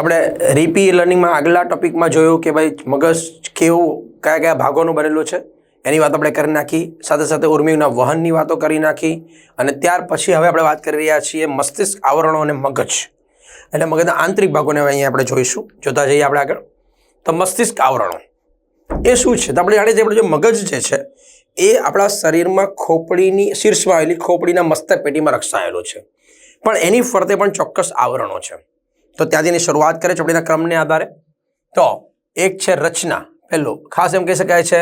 આપણે રીપી લર્નિંગમાં આગલા ટોપિકમાં જોયું કે ભાઈ મગજ કેવું કયા કયા ભાગોનું બનેલું છે એની વાત આપણે કરી નાખી, સાથે સાથે ઉર્મિના વહનની વાતો કરી નાખી અને ત્યાર પછી હવે આપણે વાત કરી રહ્યા છીએ મસ્તિષ્ક આવરણો અને મગજ એટલે મગજના આંતરિક ભાગોને અહીંયા આપણે જોઈશું. જોતા જઈએ આપણે આગળ. તો મસ્તિષ્ક આવરણો એ શું છે? તો આપણે જાણીએ છીએ જે મગજ જે છે એ આપણા શરીરમાં ખોપડીની શીર્ષમાં આવેલી ખોપડીના મસ્તક પેટીમાં રક્ષાયેલો છે, પણ એની ફરતે પણ ચોક્કસ આવરણો છે. તો ત્યાંથી એની શરૂઆત કરે ચોપડીના ક્રમને આધારે. તો એક છે રચના. પહેલું ખાસ એમ કહી શકાય છે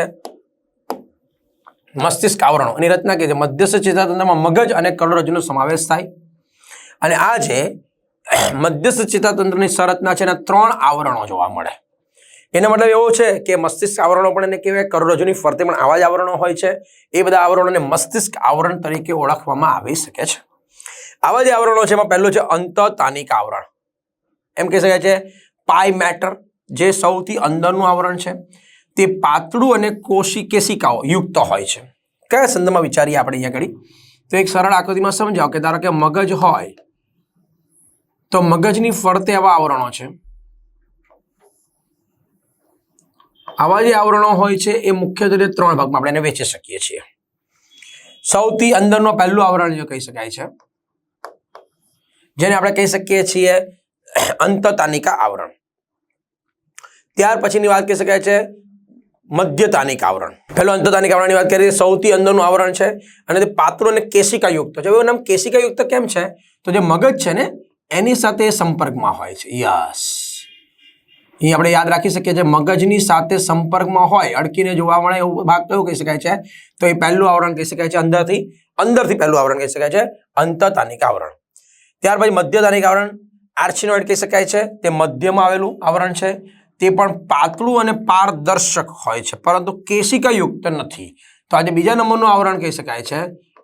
મસ્તિષ્ક આવરણો. એની રચના કે છે મધ્યસ્થ ચેતાતંત્રમાં મગજ અને કરોડરજ્જુનો સમાવેશ થાય. અને આ જે મધ્યસ્થ ચેતાતંત્રની સંરચના છે એના 3 આવરણો જોવા મળે. એનો મતલબ એવો છે કે મસ્તિષ્ક આવરણો પણ એને કહેવાય, કરોડરજ્જુની ફરતે પણ આવા જ આવરણો હોય છે. એ બધા આવરણોને મસ્તિષ્ક આવરણ તરીકે ઓળખવામાં આવી શકે છે. આવા જે આવરણો છે એમાં પહેલું છે અંતઃતાનિક આવરણ. એમ કહી શકાય છે પાઈ મેટર, જે સૌથી અંદરનું આવરણ છે. તે પાતળું અને કેશિકાઓ યુક્ત હોય છે. કયા સંદર્ભમાં વિચારીએ આપણે અહીંયા ઘડી? તો એક સરળ આકૃતિમાં સમજાવો કે ધારો કે મગજ હોય તો મગજની ફરતે આવા આવરણો છે. આવા જે આવરણો હોય છે એ મુખ્યત્વે 3 ભાગમાં આપણે એને વહેંચી શકીએ છીએ. સૌથી અંદરનું પહેલું આવરણ જે કહી શકાય છે જેને આપણે કહી શકીએ છીએ અંતઃતાનિકા આવરણ. ત્યાર પછીની વાત કહી શકાય છે મધ્યતાનિક આવરણ. પહેલું અંતઃતાનિક આવરણની વાત કરીએ, સૌથી અંદરનું આવરણ છે અને તે પાતળું અને કેશિકાયુક્ત છે. એવું નામ કેશિકાયુક્ત કેમ છે? તો જે મગજ છે ને એની સાથે સંપર્કમાં હોય છે. યસ, અહીં આપણે યાદ રાખી શકીએ છીએ મગજની સાથે સંપર્કમાં હોય, અડકીને જોવા મળે એવું ભાગ તો એવું કહી શકાય છે. તો એ પહેલું આવરણ કહી શકાય છે અંદરથી પહેલું આવરણ કહી શકાય છે અંતઃતાનિક આવરણ. ત્યાર પછી મધ્યતાનિક આવરણ આર્ચિનોઇડ કહી શકાય છે. તે મધ્યમાં આવેલું આવરણ છે. તે પણ પાતળું અને પારદર્શક હોય છે પરંતુ કેશિકાયુક્ત નથી. તો આજે બીજા નંબરનું આવરણ કહી શકાય છે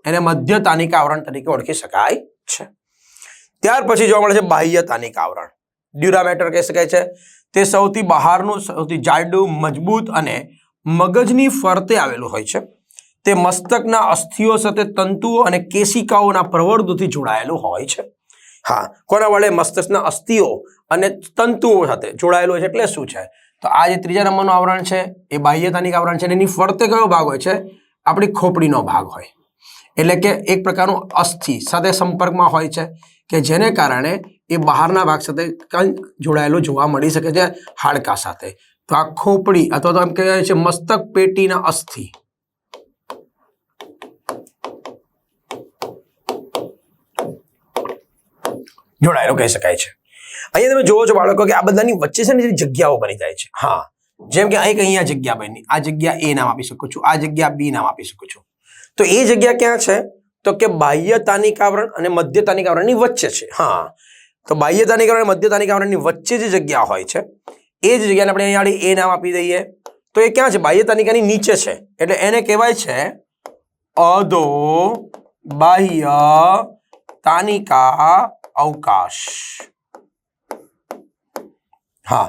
એને મધ્યતાનિક આવરણ તરીકે ઓળખી શકાય છે. ત્યાર પછી જોવા મળે છે બાહ્યતાનિક આવરણ. ડ્યુરામેટર કહી શકાય છે. તે સૌથી બહારનું, સૌથી જાડું, મજબૂત અને મગજની ફરતે આવેલું હોય છે. તે મસ્તકના અસ્થિઓ સાથે તંતુઓ અને કેશિકાઓના પ્રવર્ધોથી જોડાયેલું હોય છે. હા, કોના વડે? મસ્તિષ્કના અસ્થિઓ અને તંતુઓ સાથે જોડાયેલું છે. એટલે શું છે? તો આ જે ત્રીજા નંબરનું આવરણ છે એ બાહ્યતાનિક આવરણ છે. એની ફરતે કયો ભાગ હોય છે? આપણી ખોપડીનો ભાગ હોય. એટલે કે એક પ્રકારનું અસ્થિ સાથે સંપર્કમાં હોય છે કે જેને કારણે એ બહારના ભાગ સાથે જોડાયેલું જોવા મળી શકે છે, હાડકા સાથે. તો આ ખોપડી અથવા તો એમ કહેવાય છે મસ્તક પેટીના અસ્થિ. જોડાયેલો કહી શકાય છે. અહીંયા તમે જોવો છો બાળકો કે આ બધાની વચ્ચે છે ને જે જગ્યાઓ બની જાય છે. હા, જેમ કે અહીંયા જગ્યા બની, આ જગ્યા એ નામ આપી શકું છું, આ જગ્યા બી નામ આપી શકું છું. તો એ જગ્યા ક્યાં છે? તો કે બાહ્યતાનિક આવરણ અને મધ્યતાનિક આવરણની વચ્ચે છે. હા, તો બાહ્યતાનિક આવરણ અને મધ્યતાનિક આવરણની વચ્ચે જે જગ્યા હોય છે એ જ જગ્યાને આપણે અહીંયા એ નામ આપી દઈએ. તો એ ક્યાં છે? બાહ્યતાનિકાની નીચે છે. એટલે એને કહેવાય છે અધો બાહ્ય તાનિકા અવકાશ. હા,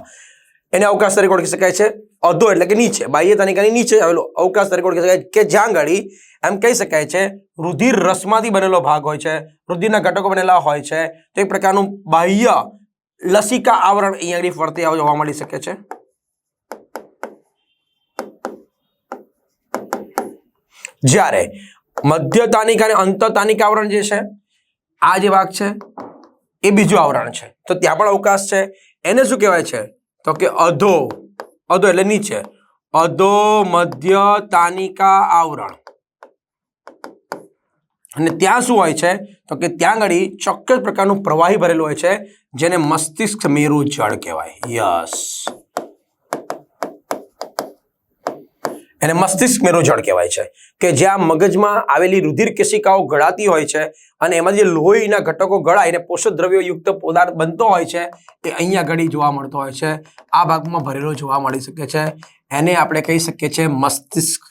એને અવકાશ તરીકે ઓળખી શકાય છે. અધો એટલે કે નીચે, બાહ્યતાનિકાની નીચે આવેલો અવકાશ તરીકે ઓળખી શકાય કે જ્યાં ગાડી એમ કહી શકાય છે રુધિર રસમાંથી બનેલો ભાગ હોય છે, રુધિરના ઘટકો બનેલા હોય છે. તો એક પ્રકારનું બાહ્ય લસિકા આવરણ અહીંયા ફરતે જોવા મળી શકે છે. જ્યારે મધ્યતાનિક અને અંતઃતાનિક આવરણ જે છે આ જે ભાગ છે એ બીજું આવરણ છે. તો ત્યાં પણ અવકાશ છે. એને શું કહેવાય છે? તો કે અધો એટલે નીચે, અધો મધ્યતાનિકા આવરણ. અને ત્યાં શું હોય છે? તો કે ત્યાં આગળ ચોક્કસ પ્રકારનું પ્રવાહી ભરેલું હોય છે જેને મસ્તિષ્ક મેરુ જળ કહેવાય. યસ, એને મસ્તિષ્ક મેરુ જળ કહેવાય છે કે જ્યાં મગજમાં આવેલી રુધિર કેશિકાઓ ગળાતી હોય છે અને એમાં જે લોહીના ઘટકો ગળાઈને પોષક દ્રવ્યો યુક્ત પદાર્થ બનતો હોય છે એ અહીંયા ઘડી જોવા મળતો હોય છે. આ ભાગમાં ભરેલો જોવા મળી શકે છે. એને આપણે કહી શકીએ છીએ મસ્તિષ્ક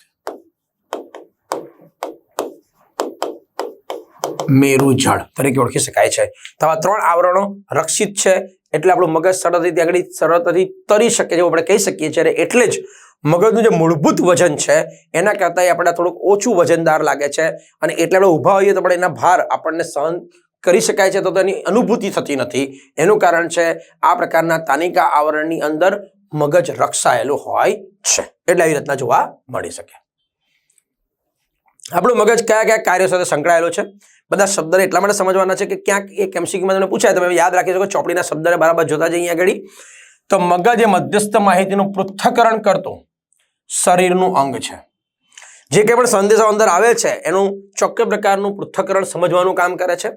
મેરુ જળ તરીકે ઓળખી શકાય છે. તો આ 3 આવરણો રક્ષિત છે એટલે આપણું મગજ સરળતાથી તરી શકે છે આપણે કહી શકીએ છીએ. એટલે જ મગજનું જે મૂળભૂત વજન છે એના કરતાં આપણે થોડુંક ઓછું વજનદાર લાગે છે અને એટલે આપણે ઊભા હોઈએ તો પણ એના ભાર આપણને સહન કરી શકાય છે તો તેની અનુભૂતિ થતી નથી. એનું કારણ છે આ પ્રકારના તાનિકા આવરણની અંદર મગજ રક્ષાયેલું હોય છે, એટલે આવી રીતના જોવા મળી શકે. આપણું મગજ કયા કયા કાર્યો સાથે સંકળાયેલું છે, બધા શબ્દને એટલા માટે સમજવાના છે કે ક્યાંક એક MCQમાં તમને પૂછાય, તમે યાદ રાખી શકો. ચોપડીના શબ્દને બરાબર જોતા જઈએ આગળ. તો મગજ એ મધ્યસ્થ માહિતીનું પૃથ્થકરણ કરતું શરીરનું અંગ છે. જે કંઈ પણ સંદેશો અંદર આવે છે એનું ચોક્કસ પ્રકારનું પૃથ્થકરણ સમજવાનું કામ કરે છે,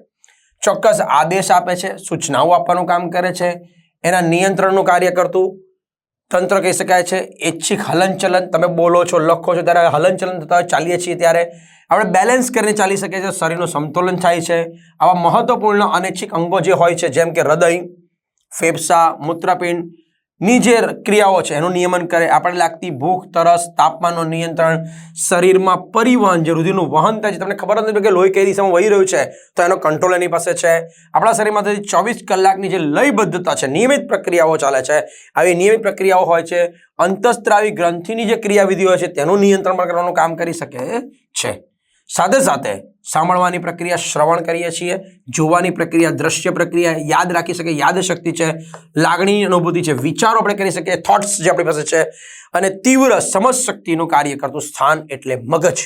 ચોક્કસ આદેશ આપે છે, સૂચનાઓ આપવાનું કામ કરે છે, એના નિયંત્રણનું કાર્ય કરતું તંત્ર કહી શકાય છે. ઐચ્છિક હલનચલન, તમે બોલો છો, લખો છો ત્યારે હલનચલન થતા હોય, ચાલીએ છીએ ત્યારે આપણે બેલેન્સ કરીને ચાલી શકીએ છીએ, શરીરનું સમતોલન થાય છે. આવા મહત્વપૂર્ણ અનૈચ્છિક અંગો જે હોય છે, જેમ કે હૃદય, ફેફસા, મૂત્રપિંડની જે ક્રિયાઓ છે એનું નિયમન કરે. આપણને લાગતી ભૂખ, તરસ, તાપમાનનું નિયંત્રણ, શરીરમાં પરિવહન, જે રુધિરનું વહન થાય છે, તમને ખબર નથી કે લોહી કઈ દિશામાં વહી રહ્યું છે તો એનો કંટ્રોલ એની પાસે છે. આપણા શરીરમાંથી 24 કલાકની જે લયબદ્ધતા છે, નિયમિત પ્રક્રિયાઓ ચાલે છે. આવી નિયમિત પ્રક્રિયાઓ હોય છે. અંતઃસ્ત્રાવી ગ્રંથિની જે ક્રિયાવિધિ હોય છે તેનું નિયંત્રણ પણ કરવાનું કામ કરી શકે છે. સાથે સાથે સાંભળવાની પ્રક્રિયા શ્રવણ કરીએ છીએ, જોવાની પ્રક્રિયા દ્રશ્ય પ્રક્રિયા, યાદ રાખી શકે યાદશક્તિ છે, લાગણી અનુભૂતિ છે, વિચારો આપણે કરી શકીએ, થોટ્સ જે આપણી પાસે છે, અને તીવ્ર સમજ શક્તિનું કાર્ય કરતું સ્થાન એટલે મગજ.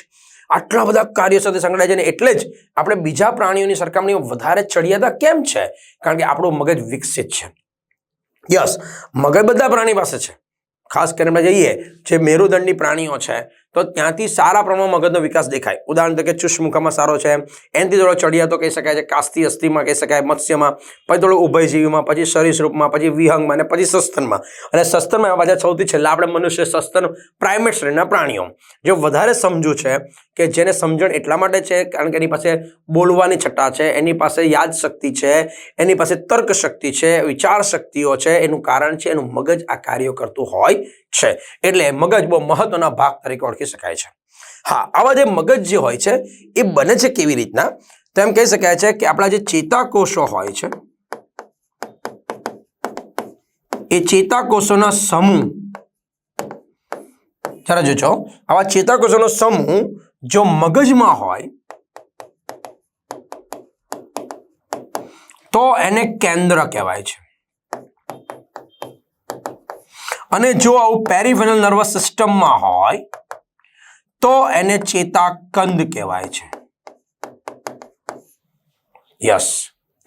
આટલા બધા કાર્યો સાથે સંકળાય છે ને એટલે જ આપણે બીજા પ્રાણીઓની સરખામણીમાં વધારે ચડિયાતા કેમ છે? કારણ કે આપણું મગજ વિકસિત છે. યસ, મગજ બધા પ્રાણી પાસે છે. ખાસ કરીને આપણે જઈએ જે મેરુદંડી પ્રાણીઓ છે તો ત્યાંથી સારા પ્રમાણમાં મગજનો વિકાસ દેખાય. ઉદાહરણ તરીકે ચુષ્મુખામાં સારો છે, એનાથી થોડો ચડિયાતો કહી શકાય છે, કાસ્તી અસ્થિમાં કહી શકાય, મત્સ્યમાં, પછી થોડો ઉભયજીવીમાં, પછી સરીસૃપમાં, પછી વિહંગમાં, અને પછી સસ્તનમાં. અને સસ્તનમાં પાછા સૌથી છેલ્લા આપણે મનુષ્ય, સસ્તન, પ્રાઇમેટ શ્રેણીના પ્રાણીઓ. જે વધારે સમજુ છે કે જેને સમજણ એટલા માટે છે કારણ કે એની પાસે બોલવાની છટા છે, એની પાસે યાદ શક્તિ છે, એની પાસે તર્ક શક્તિ છે, વિચાર શક્તિઓ છે. એનું કારણ છે એનું મગજ આ કાર્યો કરતું હોય છે, એટલે મગજ બહુ મહત્વના ભાગ તરીકે ઓળખી શકાય છે. હા, આવા જે મગજ જે હોય છે એ બને છે કેવી રીતના? તો એમ કહી શકાય છે કે આપણા જે ચેતાકોષો હોય છે એ ચેતાકોષોના સમૂહ, જરા જોજો, આવા ચેતાકોષોનો સમૂહ જો મગજમાં હોય તો એને કેન્દ્ર કહેવાય છે. અને જો આવું પેરિફેરલ નર્વસ સિસ્ટમમાં હોય તો એને ચેતાકંદ કહેવાય છે. યસ,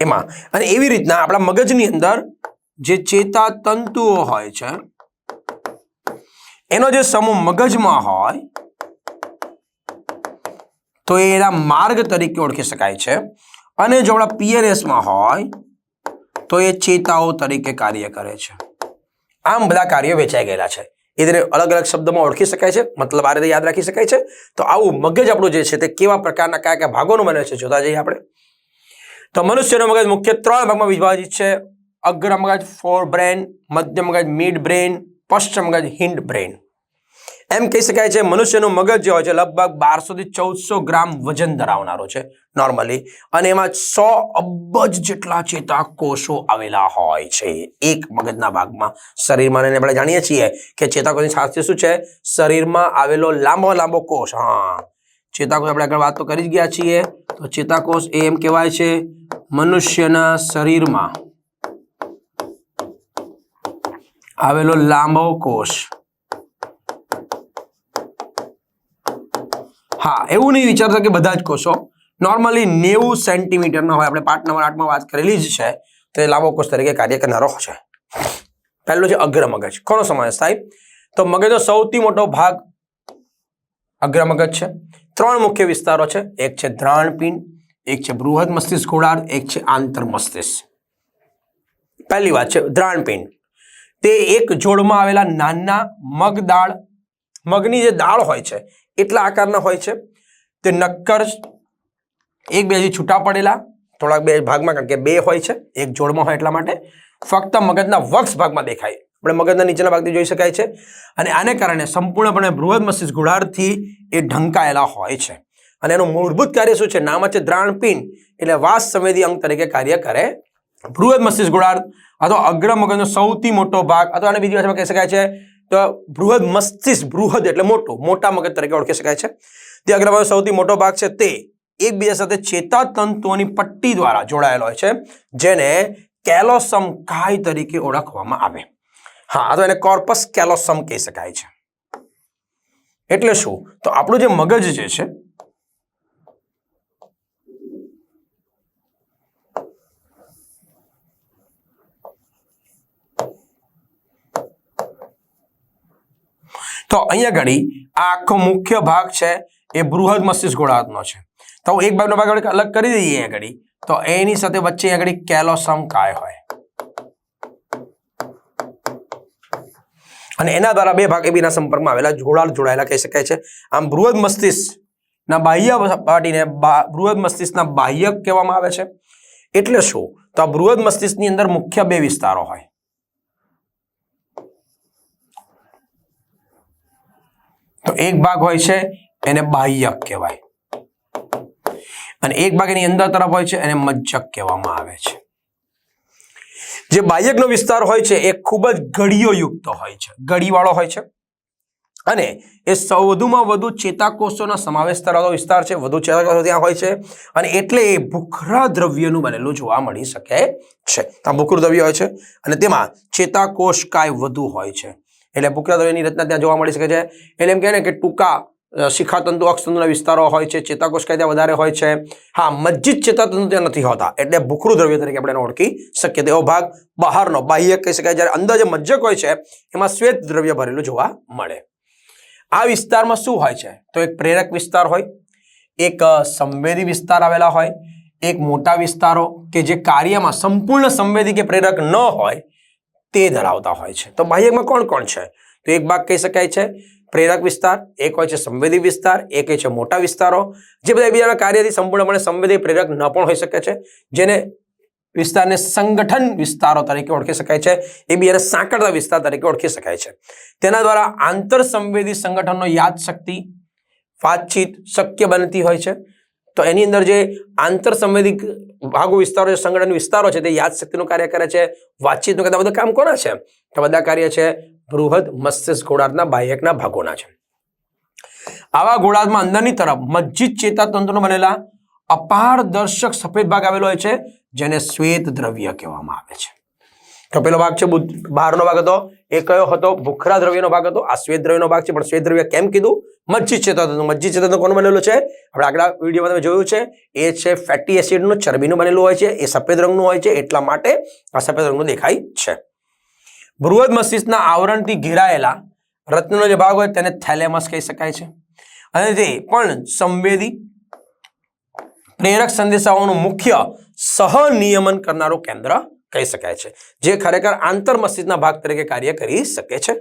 એમાં અને એવી રીતના આપણા મગજની અંદર જે ચેતાતંતુઓ હોય છે એનો જે સમૂહ મગજમાં હોય તો એના માર્ગ તરીકે ઓળખી શકાય છે. અને જો આપણા PNSમાં હોય તો એ ચેતાઓ તરીકે કાર્ય કરે છે. આમ બધા કાર્યો વેચાઈ ગયેલા છે. એ રીતે અલગ અલગ શબ્દમાં ઓળખી શકાય છે, મતલબ આ રીતે યાદ રાખી શકાય છે. તો આવું મગજ આપણું જે છે તે કેવા પ્રકારના કયા કયા ભાગોનું બને છે જોતા જઈએ આપણે. તો મનુષ્યનો મગજ મુખ્ય 3 ભાગમાં વિભાજિત છે. અગ્ર મગજ ફોર બ્રેન, મધ્ય મગજ મિડ બ્રેન, પશ્ચિમ મગજ હિન્ડ બ્રેન. એમ કહી શકાય છે મનુષ્યનું મગજ જે હોય છે લગભગ 1200 થી 1400 ગ્રામ વજન ધરાવનારો છે નોર્મલી, અને એમાં 100 અબજ જેટલા ચેતાકોષો આવેલા હોય છે એક મગજના ભાગમાં. શરીરમાં આપણે જાણીએ છીએ કે ચેતાકોષની સાથે શું છે? શરીરમાં આવેલો લાંબો કોષ. હા, ચેતાકોષ આપણે આગળ વાત તો કરી જ ગયા છીએ. તો ચેતાકોષ એમ કહેવાય છે મનુષ્યના શરીરમાં આવેલો લાંબો કોષ. હા, એવું નહીં વિચારતા કે બધા જ કોષો, નોર્મલી 90 સેન્ટીમીટરના હોય. આપણે પાઠ નંબર 8માં વાત કરેલી જ છે. તો એ લાંબો કોષ તરીકે કાર્ય કરનારો છે. પહેલું છે અગ્ર મગજ. કોનો સમાવેશ થાય? તો મગજનો સૌથી મોટો ભાગ અગ્ર મગજ છે. 3 મુખ્ય વિસ્તારો છે. એક છે દ્રાણપિંડ, એક છે બૃહદ મસ્તિષ્ક ગોળાર્ધ, એક છે આંતર મસ્તિષ્ક. પહેલી વાત છે દ્રાણપિંડ. તે એક જોડમાં આવેલા નાના મગદાળ, મગની જે દાળ હોય છે એટલા આકારના હોય છે. તે નક્કર એકબીજાથી છૂટા પડેલા, થોડાક બે ભાગમાં, કારણ કે 2 હોય છે, એક જોડમાં હોય એટલા માટે ફક્ત મગજના વક્ષ ભાગમાં દેખાય. આપણે મગજના નીચેના ભાગથી જોઈ શકાય છે. અને આને કારણે સંપૂર્ણપણે બૃહદ મસ્તિષ્ક ગોળાર્ધથી એ ઢંકાયેલા હોય છે. અને એનું મૂળભૂત કાર્ય શું છે? નામ છે દ્રાણપિંડ, એટલે વાસ સંવેદી અંગ તરીકે કાર્ય કરે. બૃહદ મસ્તિષ્ક ગોળાર્ધ અથવા અગ્ર મગજનો સૌથી મોટો ભાગ, અથવા આને બીજી ભાષામાં કહી શકાય છે તો બૃહદ મસ્તિષ્ક, બૃહદ એટલે મોટું, મોટા મગજ તરીકે ઓળખી શકાય છે. તે અગ્ર મગજનો સૌથી મોટો ભાગ છે તે એકબીજા સાથે ચેતાતંતુઓની પટ્ટી દ્વારા જોડાયેલો હોય છે, જેને કેલોસમ કાય તરીકે ઓળખવામાં આવે. હા, તો એને કોર્પસ કેલોસમ કહી શકાય છે. એટલે શું? તો આપણું જે મગજ જે છે તો અહીંયા ઘડી આ આખો મુખ્ય ભાગ છે એ બૃહદ મસ્તિષ્ક ગોળાર્ધનો છે. તો એક ભાગનો ભાગ આપણે અલગ કરી દઈએ અહીંયા ઘડી, તો એની સાથે વચ્ચે અહીંયા ઘડી કેલોસમ કાય હોય અને એના દ્વારા બે ભાગ એકબીજાના સંપર્કમાં આવેલા જોડાયેલા કહી શકાય છે. આમ બૃહદ મસ્તિષ્કના બાહ્ય સપાટીને બૃહદ મસ્તિષ્કના બાહ્યક કહેવામાં આવે છે. એટલે શું? તો આ બૃહદ મસ્તિષ્કની અંદર મુખ્ય બે વિસ્તારો હોય. તો એક ભાગ હોય છે એને બાહ્યક કહેવાય અને એક ભાગ એની અંદર તરફ હોય છે એને મજ્જક કહેવામાં આવે છે. જે બાહ્યકનો વિસ્તાર હોય છે એ ખૂબ જ ગળીઓ યુક્ત હોય છે, ગળીવાળો હોય છે અને એ વધુમાં વધુ ચેતાકોષોનો સમાવેશ ધરાવતો વિસ્તાર છે. વધુ ચેતાકોષો ત્યાં હોય છે અને એટલે એ ભૂખરા દ્રવ્યનું બનેલું જોવા મળી શકે છે. આ ભૂખરું દ્રવ્ય હોય છે અને તેમાં ચેતાકોષ કાય વધુ હોય છે, એટલે ભૂખરા દ્રવ્યની રચના ત્યાં જોવા મળી શકે છે. એટલે એમ કહે ને કે ટૂંકા શિખાતંતુ અક્ષતંતુના વિસ્તારો હોય છે, ચેતાકોષ કાય ત્યાં વધારે હોય છે. હા, મજ્જિત ચેતાતંતુ ત્યાં નથી હોતા, એટલે ભૂખરું દ્રવ્ય તરીકે આપણે એને ઓળખી શકીએ. તેવો ભાગ બહારનો બાહ્યક કહી શકાય. જ્યારે અંદર જે મજ્જક હોય છે એમાં શ્વેત દ્રવ્ય ભરેલું જોવા મળે. આ વિસ્તારમાં શું હોય છે? તો એક પ્રેરક વિસ્તાર હોય, એક સંવેદી વિસ્તાર આવેલા હોય, એક મોટા વિસ્તારો કે જે કાર્યમાં સંપૂર્ણ સંવેદી કે પ્રેરક ન હોય તે ધરાવતા હોય છે. તો બાહ્યકમાં કોણ કોણ છે? તો એક ભાગ કહી શકાય છે પ્રેરક વિસ્તાર, એક હોય છે સંવેદી વિસ્તાર, એક હોય છે મોટા વિસ્તારો, જે બધા એકબીજાના કાર્યથી સંપૂર્ણપણે સંવેદી પ્રેરક ન પણ હોઈ શકે છે, જેને વિસ્તારને સંગઠન વિસ્તારો તરીકે ઓળખી શકાય છે, એકબીજાને સાંકળતા વિસ્તાર તરીકે ઓળખી શકાય છે. તેના દ્વારા આંતર સંવેદી સંગઠનનો યાદશક્તિ, વાતચીત શક્ય બનતી હોય છે. તો એની અંદર જે આંતર સંવેદી ભાગો વિસ્તારો છે, સંગઠન વિસ્તારો છે, તે યાદશક્તિનું કાર્ય કરે છે. વાતચીતનું કરતા બધા કામ કોના છે? તો બધા કાર્ય છે બૃહદ મસ્તિષ્ક ગોળાર્ધના બાહ્યકના ભાગોના છે. આવા ગોળાર્ધમાં અંદરની તરફ મજ્જિત ચેતાતંતુનો બનેલા અપારદર્શક સફેદ ભાગ આવેલો હોય છે, જેને શ્વેત દ્રવ્ય કહેવામાં આવે છે. તો પેલો ભાગ છે બહારનો ભાગ હતો, એ કયો હતો? ભૂખરા દ્રવ્યનો ભાગ હતો. આ શ્વેત દ્રવ્યનો ભાગ છે, પણ શ્વેત દ્રવ્ય કેમ કીધું? મજ્જિત ચેતાતંતુ. મજ્જિત ચેતાતંતુ કોનું બનેલું છે? આપણે આગલા વિડીયોમાં તમે જોયું છે, એ છે ફેટી એસિડનું, ચરબીનું બનેલું હોય છે. એ સફેદ રંગનું હોય છે, એટલા માટે આ સફેદ રંગનું દેખાય છે. બૃહદ મસ્તિષ્કના આવરણથી ઘેરાયેલા રત્નનો જે ભાગ હોય તેને થેલેમસ કહી શકાય છે અને તે પણ સંવેદી પ્રેરક સંદેશાઓનું મુખ્ય સહનિયમન કરનારું કેન્દ્ર કહી શકાય છે, જે ખરેખર આંતર મસ્તિષ્કના ભાગ તરીકે કાર્ય કરી શકે છે.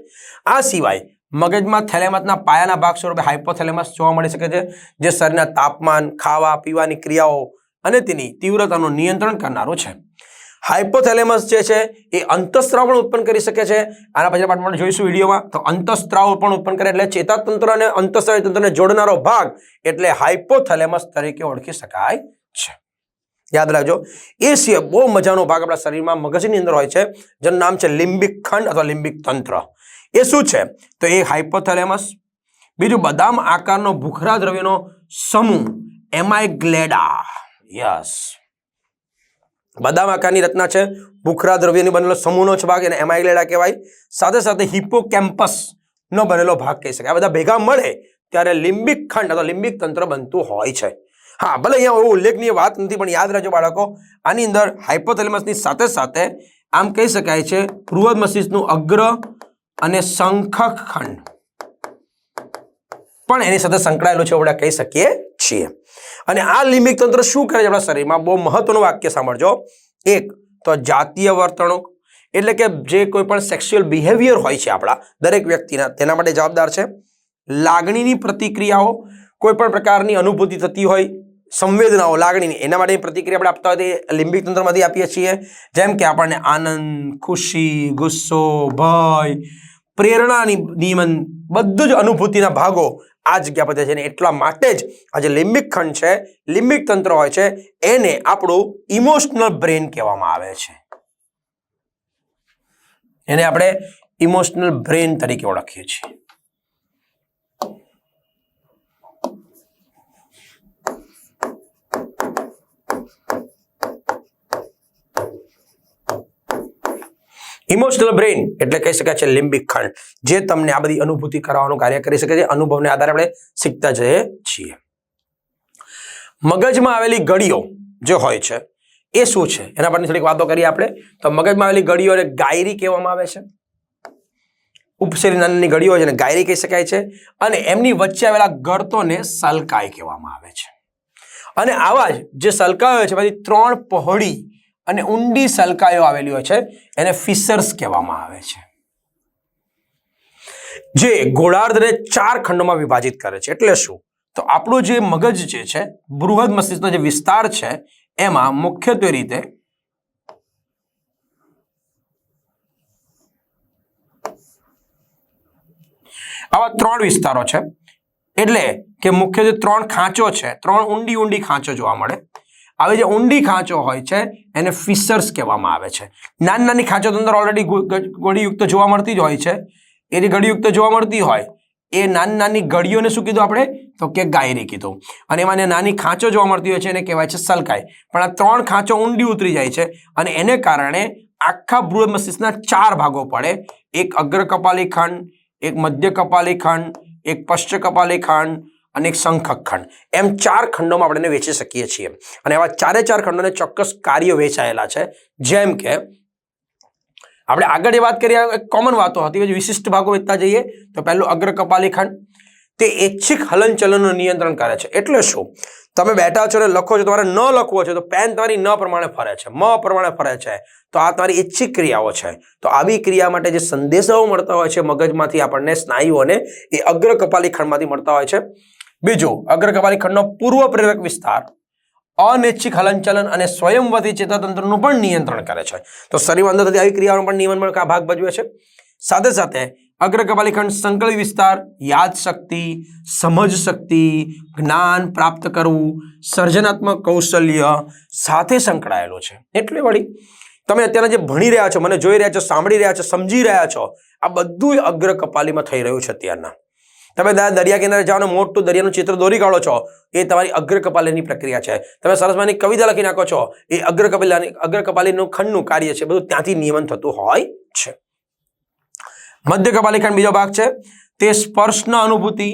આ સિવાય મગજમાં થેલેમસના પાયાના ભાગ સ્વરૂપે હાઇપોથેલેમસ જોવા મળી શકે છે, જે શરીરના તાપમાન, ખાવા પીવાની ક્રિયાઓ અને તેની તીવ્રતાનું નિયંત્રણ કરનારું છે. હાઇપોથેલેમસ જે છે એ અંતઃસ્ત્રાવ પણ ઉત્પન્ન કરી શકે છે. આના પછી આપણે જોઈશું વિડીયોમાં. તો અંતઃસ્ત્રાવ પણ ઉત્પન્ન કરે એટલે ચેતાતંત્ર અને અંતઃસ્ત્રાવી તંત્રને જોડનારો ભાગ એટલે હાઇપોથેલેમસ તરીકે ઓળખી શકાય છે. યાદ રાખજો. એ સિવાય બહુ મજાનો ભાગ આપણા શરીરમાં મગજની અંદર હોય છે, જેનું નામ છે લિમ્બિક ખંડ અથવા લિમ્બિક તંત્ર. એ શું છે? તો એ હાઇપોથેલેમસ. બીજું બદામ આકારનો ભૂખરા દ્રવ્યનો સમૂહ એમાઇગ્લેડા. યસ, બદામ આકારની રચના છે, ભૂખરા દ્રવ્યની બનેલો સમૂહનો જ ભાગ, એને એમાઇગ્લેડા કહેવાય. સાથે સાથે હિપ્પોકેમ્પસ નો બનેલો ભાગ કહી શકાય. આ બધા ભેગા મળે ત્યારે લિમ્બિક ખંડ અથવા લિમ્બિક તંત્ર બનતું હોય છે. હા, ભલે અહીંયા ઉલ્લેખનીય વાત નથી, પણ યાદ રાખજો બાળકો, આની અંદર હાઇપોથેલેમસની સાથે સાથે આમ કહી શકાય છે બૃહદ મસ્તિષ્કનું અગ્ર અને શંખક ખંડ પણ એની સાથે સંકળાયેલું છે, આપણે કહી શકીએ છીએ. અને આ લિમ્બિક તંત્ર શું કરે છે આપણા શરીરમાં? બહુ મહત્વનું વાક્ય સાંભળજો. એક તો જાતીય વર્તણૂક, એટલે કે જે કોઈ પણ સેક્સ્યુઅલ બિહેવિયર હોય છે આપણા દરેક વ્યક્તિના, તેના માટે જવાબદાર છે. લાગણીની પ્રતિક્રિયાઓ, કોઈ પણ પ્રકારની અનુભૂતિ થતી હોય, સંવેદનાઓ, લાગણીની, એના માટેની પ્રતિક્રિયા આપણે આપતા હોય તે લિમ્બિક તંત્રમાંથી આપીએ છીએ. જેમ કે આપણને આનંદ, ખુશી, ગુસ્સો, ભય, પ્રેરણાની નિયમન, બધું જ અનુભૂતિના ભાગો આ જગ્યા પર છે. એટલા માટે જ આ જે લિમ્બિક ખંડ છે, લિમ્બિક તંત્ર હોય છે, એને આપણું ઇમોશનલ બ્રેન કહેવામાં આવે છે. એને આપણે ઇમોશનલ બ્રેન તરીકે ઓળખીએ છીએ. ઇમોશનલ બ્રેઇન એટલે કહી શકાય છે લિમ્બિક ખંડ, જે તમને આ બધી અનુભૂતિ કરાવવાનું કાર્ય કરી શકે છે. અનુભવને આધારે આપણે શીખતા જઈએ છીએ. મગજમાં આવેલી ગળીઓ જે હોય છે એ શું છે એના પરની થોડીક વાતો કરીએ આપણે. તો મગજમાં આવેલી ગળીઓને ગાયરી કહેવામાં આવે છે. ઉપશેરી નાની ગળીઓ જેને ગાયરી કહી શકાય છે, અને એમની વચ્ચે આવેલા ગર્તોને સલકાઈ કહેવામાં આવે છે. અને આવા જ જે સલકાયો છે પછી 3 પહોળી અને ઊંડી સલકાયો આવેલી હોય છે એને ફિશર્સ કહેવામાં આવે છે, જે ગોળાર્ધને 4 ખંડોમાં વિભાજિત કરે છે. એટલે શું? તો આપણું જે મગજ જે છે, બૃહદ મસ્તિષ્કનો જે વિસ્તાર છે એમાં મુખ્યત્વે રીતે આવા 3 વિસ્તારો છે. એટલે કે મુખ્યત્વે 3 ખાંચો છે, 3 ઊંડી ખાંચો જોવા મળે. આવી જે ઊંડી ખાંચો હોય છે એને ફિશર્સ કહેવામાં આવે છે. નાની ખાંચો તો અંદર ઓલરેડી ગળીયુક્ત જોવા મળતી જ હોય છે. એ જે ગળીયુક્ત જોવા મળતી હોય એ નાની ગળીઓને શું કીધું આપણે? તો કે ગાયરી કીધું. અને એમાં નાની ખાંચો જોવા મળતી હોય છે એને કહેવાય છે સલકાઈ. પણ આ 3 ખાંચો ઊંડી ઉતરી જાય છે અને એને કારણે આખા બૃહદ મસ્તિષ્કના 4 ભાગો પડે. એક અગ્ર કપાલી ખંડ, એક મધ્ય કપાલી ખંડ, એક પશ્ચ કપાલી ખંડ અને એક શંખક ખંડ. એમ 4 ખંડોમાં આપણે એને વેચી શકીએ છીએ. અને આવા 4 ખંડોને ચોક્કસ કાર્યો વેચાયેલા છે. જેમ કે આપણે આગળ જે વાત કરીએ કોમન વાતો હતી, વિશિષ્ટ ભાગો વેચતા જઈએ તો પહેલું અગ્ર કપાલી ખંડ, તે ઐચ્છિક હલનચલનનું નિયંત્રણ કરે છે. એટલે શું? તમે બેઠા છો ને લખો છો, તમારે ન લખવો છે તો પેન તમારી ન પ્રમાણે ફરે છે, મ પ્રમાણે ફરે છે, તો આ તમારી ઐચ્છિક ક્રિયાઓ છે. તો આવી ક્રિયા માટે જે સંદેશાઓ મળતા હોય છે મગજમાંથી આપણને, સ્નાયુઓને, એ અગ્ર કપાલી ખંડમાંથી મળતા હોય છે. બીજું, અગ્ર કપાલી ખંડનો પૂર્વ પ્રેરક વિસ્તાર અનૈચ્છિક હલનચલન અને સ્વયંવતી ચેતાતંત્રનું પણ નિયંત્રણ કરે છે. તો શરીરમાં અંદર થતી આવી ક્રિયાઓનો પણ નિયમનમાં ભાગ ભજવે છે. સાથે સાથે અગ્ર કપાલી ખંડ સંકલિત વિસ્તાર, યાદ શક્તિ, સમજ શક્તિ, જ્ઞાન પ્રાપ્ત કરવું, સર્જનાત્મક કૌશલ્ય સાથે સંકળાયેલો છે. એટલે વળી તમે અત્યારે જે ભણી રહ્યા છો, મને જોઈ રહ્યા છો, સાંભળી રહ્યા છો, સમજી રહ્યા છો, આ બધું અગ્ર કપાલીમાં થઈ રહ્યું છે અત્યારના. તમે દરિયા કિનારે જાઓ ને મોટું દરિયાનું ચિત્ર દોરી કાઢો છો, એ તમારી અગ્ર કપાલીની પ્રક્રિયા છે. તમે સરસમાની કવિતા લખી નાખો છો, એ અગ્ર કપાલીનું ખંડનું કાર્ય છે. બધું ત્યાંથી નિયમન થતું હોય છે. મધ્ય કપાલી ખંડ બીજો ભાગ છે. તે સ્પર્શના અનુભૂતિ,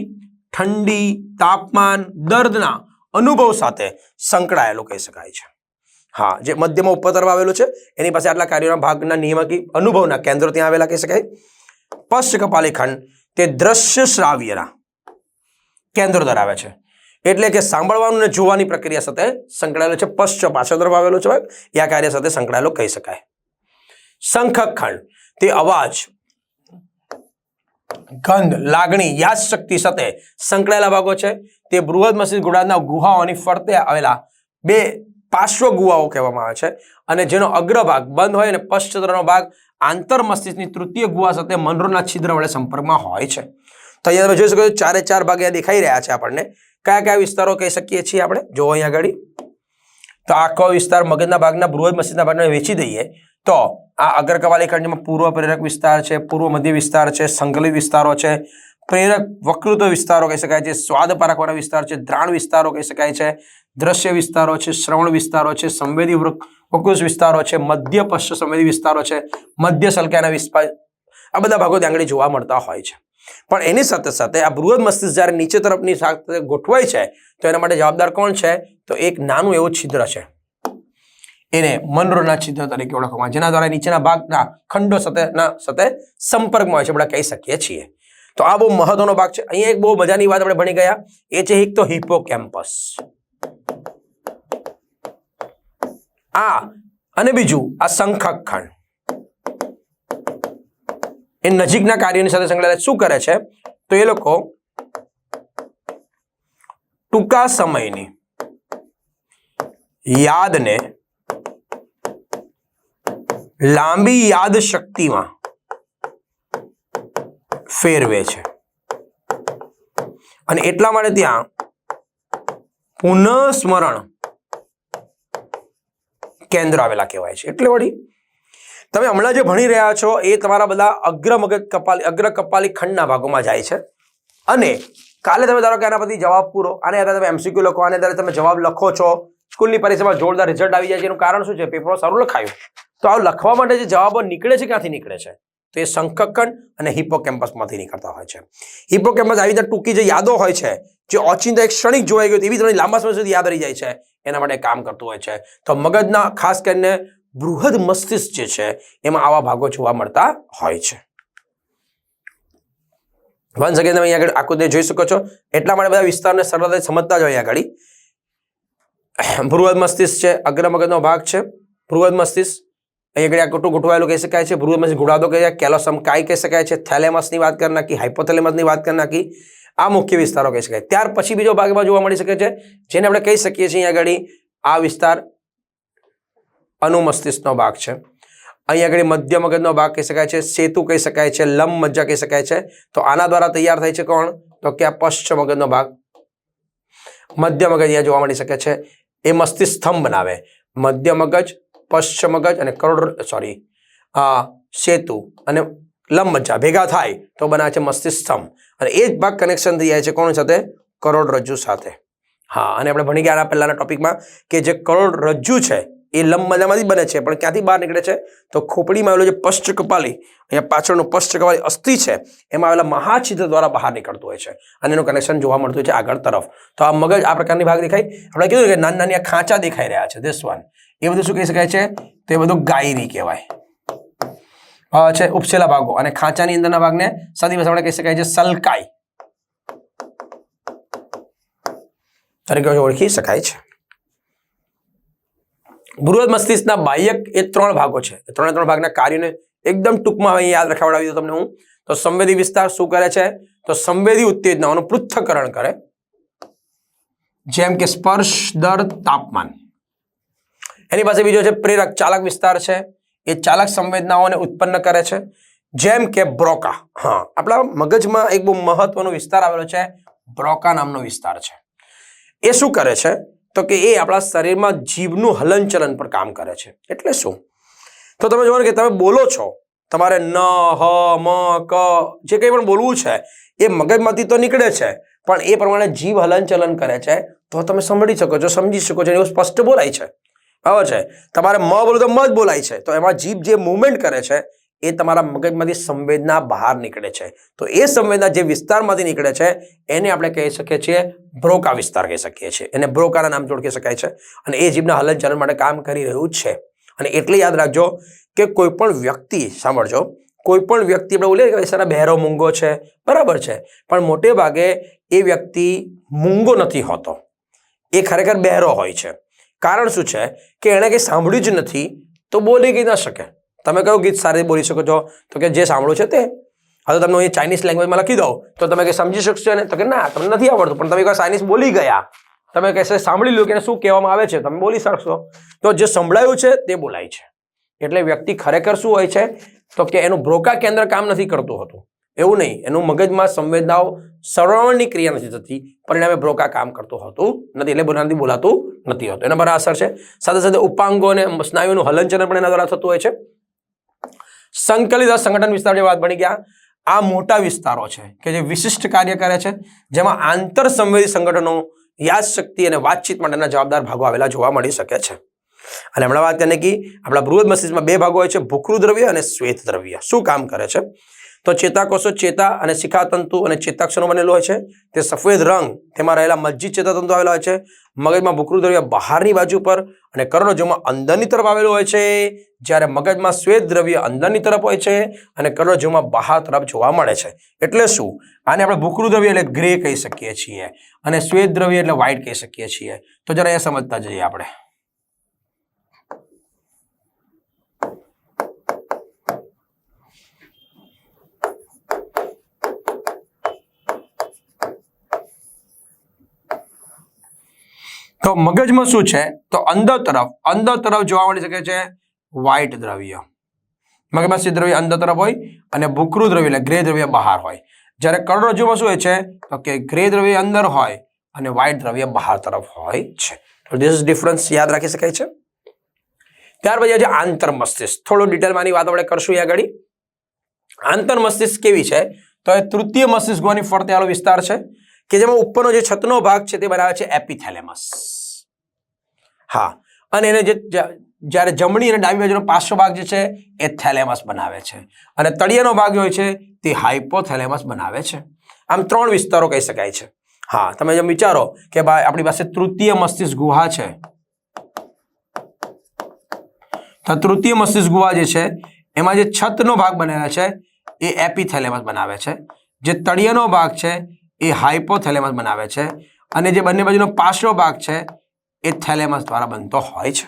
ઠંડી, તાપમાન, દર્દના અનુભવ સાથે સંકળાયેલો કહી શકાય છે. હા, જે મધ્યમાં ઉપર તરફ આવેલું છે એની પાસે આટલા કાર્યોના ભાગના નિયામકી અનુભવના કેન્દ્રો ત્યાં આવેલા કહી શકાય. પશ્ચ કપાલી ખંડ તે દ્રશ્ય શ્રાવ્યના કેન્દ્રો ધરાવે છે. એટલે કે સાંભળવાનું અને જોવાની પ્રક્રિયા સાથે સંકળાયેલો છે. પશ્ચ પાછળ તરફ આવેલો છે, એ આ કાર્ય સાથે સંકળાયેલો કહી શકાય. શંખક ખંડ તે અવાજ, ગંધ, લાગણી, યાદ શક્તિ સાથે સંકળાયેલા ભાગો છે. તે બૃહદ મસ્તિષ્ક ગોળાર્ધના ગુહાઓની ફરતે આવેલા 2 પાર્શ્વ ગુહાઓ કહેવામાં આવે છે. અને જેનો અગ્રભાગ બંધ હોય અને પશ્ચતરનો ભાગ આંતર મસ્તિષ્કની તૃતીય ગુહા સાથે મનોરના છિદ્ર વડે સંપર્કમાં હોય છે. તો અહીંયા તમે જોઈ શકો છો 4 ભાગ દેખાઈ રહ્યા છે આપણને. કયા વિસ્તારો કહી શકીએ છીએ આપણે? જો અહીંયા આગળ તો આખો વિસ્તાર મગજના ભાગના, બૃહદ મસ્તિષ્કના ભાગને વેચી દઈએ તો આ અગ્ર કપાલી ખંડમાં પૂર્વ પ્રેરક વિસ્તાર છે, પૂર્વ મધ્ય વિસ્તાર છે, સંકલિત વિસ્તારો છે, પ્રેરક વક્ૃત્વ વિસ્તારો કહી શકાય છે, સ્વાદ પારખવાના વિસ્તાર છે, દ્રાણ વિસ્તારો કહી શકાય છે, દ્રશ્ય વિસ્તારો છે, શ્રવણ વિસ્તારો છે, સંવેદી વકૃષ વિસ્તારો છે, મધ્ય પશ્ચ સંવેદી વિસ્તારો છે, મધ્ય સલકાના વિસ્તાર, આ બધા ભાગો ત્યાં આગળ જોવા મળતા હોય છે. પણ એની સાથે સાથે આ બૃહદ મસ્તિષ્ક જ્યારે નીચે તરફની સાથે ગોઠવાય છે તો એના માટે જવાબદાર કોણ છે? તો એક નાનું એવું છિદ્ર છે, એને મનોરના છિદ્ર તરીકે ઓળખવામાં, જેના દ્વારા નીચેના ભાગના ખંડો સાથે સંપર્કમાં હોય છે, આપણે કહી શકીએ છીએ. તો આ બહુ મહત્વનો ભાગ છે. અહીંયા એક બહુ મજાની વાત આપણે ભણી ગયા, એ છે એક તો હિપ્પોકેમ્પસ. અને બીજું આ શંખક ખંડ, એ નજીકના કાર્યોની સાથે સંકળાયેલા શું કરે છે? તો એ લોકો ટૂંકા સમયની યાદને લાંબી યાદ શક્તિમાં ફેરવે છે. અને એટલા માટે ત્યાં પુનઃસ્મરણ કેન્દ્ર આવેલા કહેવાય છે. એટલે વળી તમે હમણાં જે ભણી રહ્યા છો એ તમારા બધા અગ્ર કપાલી ખંડના ભાગોમાં જાય છે. અને કાલે તમે ધારો કે આના પરથી જવાબ પૂરો, આને આધારે તમે MCQ લખો, આને આધારે તમે જવાબ લખો છો, સ્કૂલની પરીક્ષામાં જોરદાર રિઝલ્ટ આવી જાય છે. એનું કારણ શું છે? પેપરમાં સારું લખાયું. તો આ લખવા માટે જે જવાબો નીકળે છે ક્યાંથી નીકળે છે? તો એ શંખકણ અને હિપ્પોકેમ્પસમાંથી નીકળતા હોય છે. હિપ્પોકેમ્પસ આવી રીતે ટૂંકી જે યાદો હોય છે, જે ઓચિંતા એક ક્ષણિક જોવાઈ ગયું એવી તમને લાંબા સમય સુધી યાદ રહી જાય છે, એના માટે કામ કરતું હોય છે. તો મગજના ખાસ કરીને બૃહદ મસ્તિષ્ક જે છે એમાં આવા ભાગો જોવા મળતા હોય છે. વન સેકન્ડ, તમે અહીંયા આગળ આકૃતિ જોઈ શકો છો. એટલા માટે બધા વિસ્તારને સરળતાથી સમજતા જ હોય. આગળ બૃહદ મસ્તિષ્ક છે, અગ્ર મગજનો ભાગ છે બૃહદ મસ્તિષ્ક. અહીંયા આગળ આ ગોઠવાયેલું કહી શકાય છે. બૃહદ મસ્તિષ્ક ગુડાદો કહી શકાય, કેલોસમ કાય કહી શકાય છે, થેલેમસની વાત કરી નાખી, હાઇપોથેલેમસની વાત કરી નાખી. આ મુખ્ય વિસ્તારો કહી શકાય. ત્યાર પછી બીજો ભાગમાં જોવા મળી શકે છે, જેને આપણે કહી શકીએ છીએ અહીંયા આગળ આ વિસ્તાર અનુમસ્તિષ્કનો ભાગ છે. અહીંયા આગળ મધ્ય મગજનો ભાગ કહી શકાય છે, સેતુ કહી શકાય છે, લંબ મજ્જા કહી શકાય છે. તો આના દ્વારા તૈયાર થાય છે કોણ? તો કે આ પશ્ચ મગજનો ભાગ. મધ્ય મગજ અહીંયા જોવા મળી શકે છે. એ મસ્તિષ્ક સ્તંભ બનાવે. મધ્ય મગજ, પશ્ચ મગજ અને સેતુ અને લંબ મજ્જા ભેગા થાય તો બનાવે છે મસ્તિષ્ક સ્તંભ. અને એ જ ભાગ કનેક્શન થઈ જાય છે કોણ સાથે? કરોડરજ્જુ સાથે. હા, અને આપણે ભણી ગયા પહેલાના ટોપિકમાં કે જે કરોડરજ્જુ છે એ લંબ મજ્જામાંથી બને છે, પણ ક્યાંથી બહાર નીકળે છે? તો ખોપડીમાં આવેલો જે પશ્ચ કપાલી, અહીંયા પાછળનું પશ્ચ કપાલી અસ્થિ છે, એમાં આવેલા મહાછિદ્ર દ્વારા બહાર નીકળતું હોય છે અને એનું કનેક્શન જોવા મળતું છે આગળ તરફ. તો આ મગજ આ પ્રકારની ભાગ દેખાય. આપણે કીધું કે નાની નાની ખાંચા દેખાઈ રહ્યા છે, this one. એ બધું શું કહી શકાય છે? તો એ બધું ગાયરી કહેવાય છે, ઉપસેલા ભાગો. અને ખાંચાની અંદરના ભાગને સાદી ભાષામાં કહી શકાય છે સલકાઈ તરીકે ઓળખી શકાય છે. બૃહદ મસ્તિષ્કના બાહ્યક એ 3 ભાગો છે. 3 ભાગના કાર્યોને એકદમ ટૂંકમાં હવે યાદ રખાવડાવી દઉં તમને હું. તો સંવેદી વિસ્તાર શું કરે છે? તો સંવેદી ઉત્તેજનાઓનું પૃથ્થકરણ કરે, જેમ કે સ્પર્શ, દર, તાપમાન. એની પાસે બીજો છે પ્રેરક ચાલક વિસ્તાર છે. એ ચાલક સંવેદનાઓને ઉત્પન્ન કરે છે, જેમ કે બ્રોકા. હા, આપણા મગજમાં એક બહુ મહત્વનો વિસ્તાર આવેલો છે, બ્રોકા નામનો વિસ્તાર છે. એ શું કરે છે? તો કે એ આપણા શરીરમાં જીભનું હલનચલન પર કામ કરે છે. એટલે શું? તો તમે જોવો કે તમે બોલો છો, તમારે ન, હ, મ, ક જે કંઈ પણ બોલવું છે એ મગજમાંથી તો નીકળે છે, પણ એ પ્રમાણે જીભ હલનચલન કરે છે તો તમે સાંભળી શકો છો, સમજી શકો છો, એવું સ્પષ્ટ બોલાય છે. બરાબર છે? તમારે મ બોલો તો મ જ બોલાય છે. તો એમાં જીભ જે મુવમેન્ટ કરે છે એ તમારા મગજમાંથી સંવેદના બહાર નીકળે છે. તો એ સંવેદના જે વિસ્તારમાંથી નીકળે છે એને આપણે કહી શકીએ છીએ બ્રોકા વિસ્તાર કહી શકીએ છીએ. એને બ્રોકાના નામ જોડકી શકાય છે. અને એ જીભના હલનચલન માટે કામ કરી રહ્યું છે. અને એટલે યાદ રાખજો કે કોઈ પણ વ્યક્તિ, સાંભળજો, કોઈ પણ વ્યક્તિ આપણે બોલીએ કે સારા બહેરો મૂંગો છે, બરાબર છે, પણ મોટે ભાગે એ વ્યક્તિ મૂંગો નથી હોતો, એ ખરેખર બહેરો હોય છે. કારણ શું છે? કે એણે કંઈ સાંભળ્યું જ નથી તો બોલી કંઈ ન શકે. તમે કયું ગીત સારી બોલી શકો છો? તો કે જે સાંભળ્યું છે તે. હવે તમને હું ચાઇનીઝ લેંગ્વેજમાં લખી દઉં તો તમે કંઈ સમજી શકશો ને? તો કે ના, તમને નથી આવડતું, પણ તમે કોઈ ચાઇનીઝ બોલી ગયા, તમે કહેશે સાંભળી લો કે શું કહેવામાં આવે છે, તમે બોલી શકશો. તો જે સંભળાયું છે તે બોલાય છે. એટલે વ્યક્તિ ખરેખર શું હોય છે? તો કે એનું બ્રોકા કેન્દ્ર કામ નથી કરતું હોતું. એવું નહીં, એનું મગજમાં સંવેદનાઓ સરવણની ક્રિયા નથી થતી, પરિણામે બ્રોકા કામ કરતું હોતું નથી, એટલે બોલાતી બોલાતું નથી હોતું. એના પર અસર છે. સાથે સાથે ઉપાંગો અને સ્નાયુનું હલનચલન પણ એના દ્વારા થતું હોય છે. સંકલિત સંગઠન વિસ્તાર જે વાત બની ગયા, આ મોટા વિસ્તારો છે કે જે વિશિષ્ટ કાર્ય કરે છે, જેમાં આંતર સંવેદી સંગઠનો, યાદશક્તિ અને વાતચીત માટેના જવાબદાર ભાગો આવેલા જોવા મળી શકે છે. અને હમણાં વાત કરીને કે આપણા બૃહદ મસ્તિષ્કમાં 2 ભાગો હોય છે, ભૂખરું દ્રવ્ય અને શ્વેત દ્રવ્ય. શું કામ કરે છે? તો ચેતાકોષો ચેતા અને શિખાતંતુ અને ચેતાક્ષનો બનેલો હોય છે. તે સફેદ રંગ, તેમાં રહેલા મજ્જિત ચેતાતંતુ આવેલા હોય છે. મગજમાં ભૂખરું દ્રવ્ય બહારની બાજુ પર અને કરોડરજ્જુમાં અંદરની તરફ આવેલું હોય છે, જ્યારે મગજમાં શ્વેત દ્રવ્ય અંદરની તરફ હોય છે અને કરોડરજ્જુમાં બહાર તરફ જોવા મળે છે. એટલે શું? આને આપણે ભૂખરું દ્રવ્ય એટલે ગ્રે કહી શકીએ છીએ અને શ્વેત દ્રવ્ય એટલે વ્હાઇટ કહી શકીએ છીએ. તો જરા એ સમજતા જઈએ આપણે. તો મગજમાં શું છે? તો અંદર તરફ જોવા મળી શકે છે વ્હાઇટ દ્રવ્ય. મગજમાં શ્વેત દ્રવ્ય અંદર તરફ હોય અને ભૂખરું દ્રવ્ય એટલે ગ્રે દ્રવ્ય બહાર હોય. જ્યારે કરોડરજ્જુમાં શું હોય છે? તો કે ગ્રે દ્રવ્ય અંદર હોય અને વ્હાઇટ દ્રવ્ય બહાર તરફ હોય છે. તો ધીસ ડિફરન્સ યાદ રાખી શકાય છે. ત્યાર પછી છે આંતર મસ્તિષ્ક. થોડું ડિટેલમાં આની વાત આપણે કરશું આગળ. આંતર મસ્તિષ્ક કેવી છે? તો એ તૃતીય મસ્તિષ્કોની ફરતે આવેલો વિસ્તાર છે કે જેમાં ઉપરનો જે છતનો ભાગ છે તે બનાવે છે એપિથેલેમસ. હા, અને એને જ્યારે જમણી અને ડાબી બાજુનો પાછો ભાગ જે છે એ થેલેમસ બનાવે છે અને તળિયાનો ભાગ હોય છે તે હાઇપોથેલેમસ બનાવે છે. આમ 3 વિસ્તારો કહી શકાય છે. હા, તમે જેમ વિચારો કે ભાઈ આપણી પાસે તૃતીય મસ્તિષ્ક ગુહા છે, તો તૃતીય મસ્તિષ્ક ગુહા જે છે એમાં જે છતનો ભાગ બનેલા છે એ એપિથેલેમસ બનાવે છે, જે તળિયાનો ભાગ છે એ હાઇપોથેલેમસ બનાવે છે અને જે બંને બાજુનો પાછળનો ભાગ છે એ થેલેમસ દ્વારા બનતો હોય છે.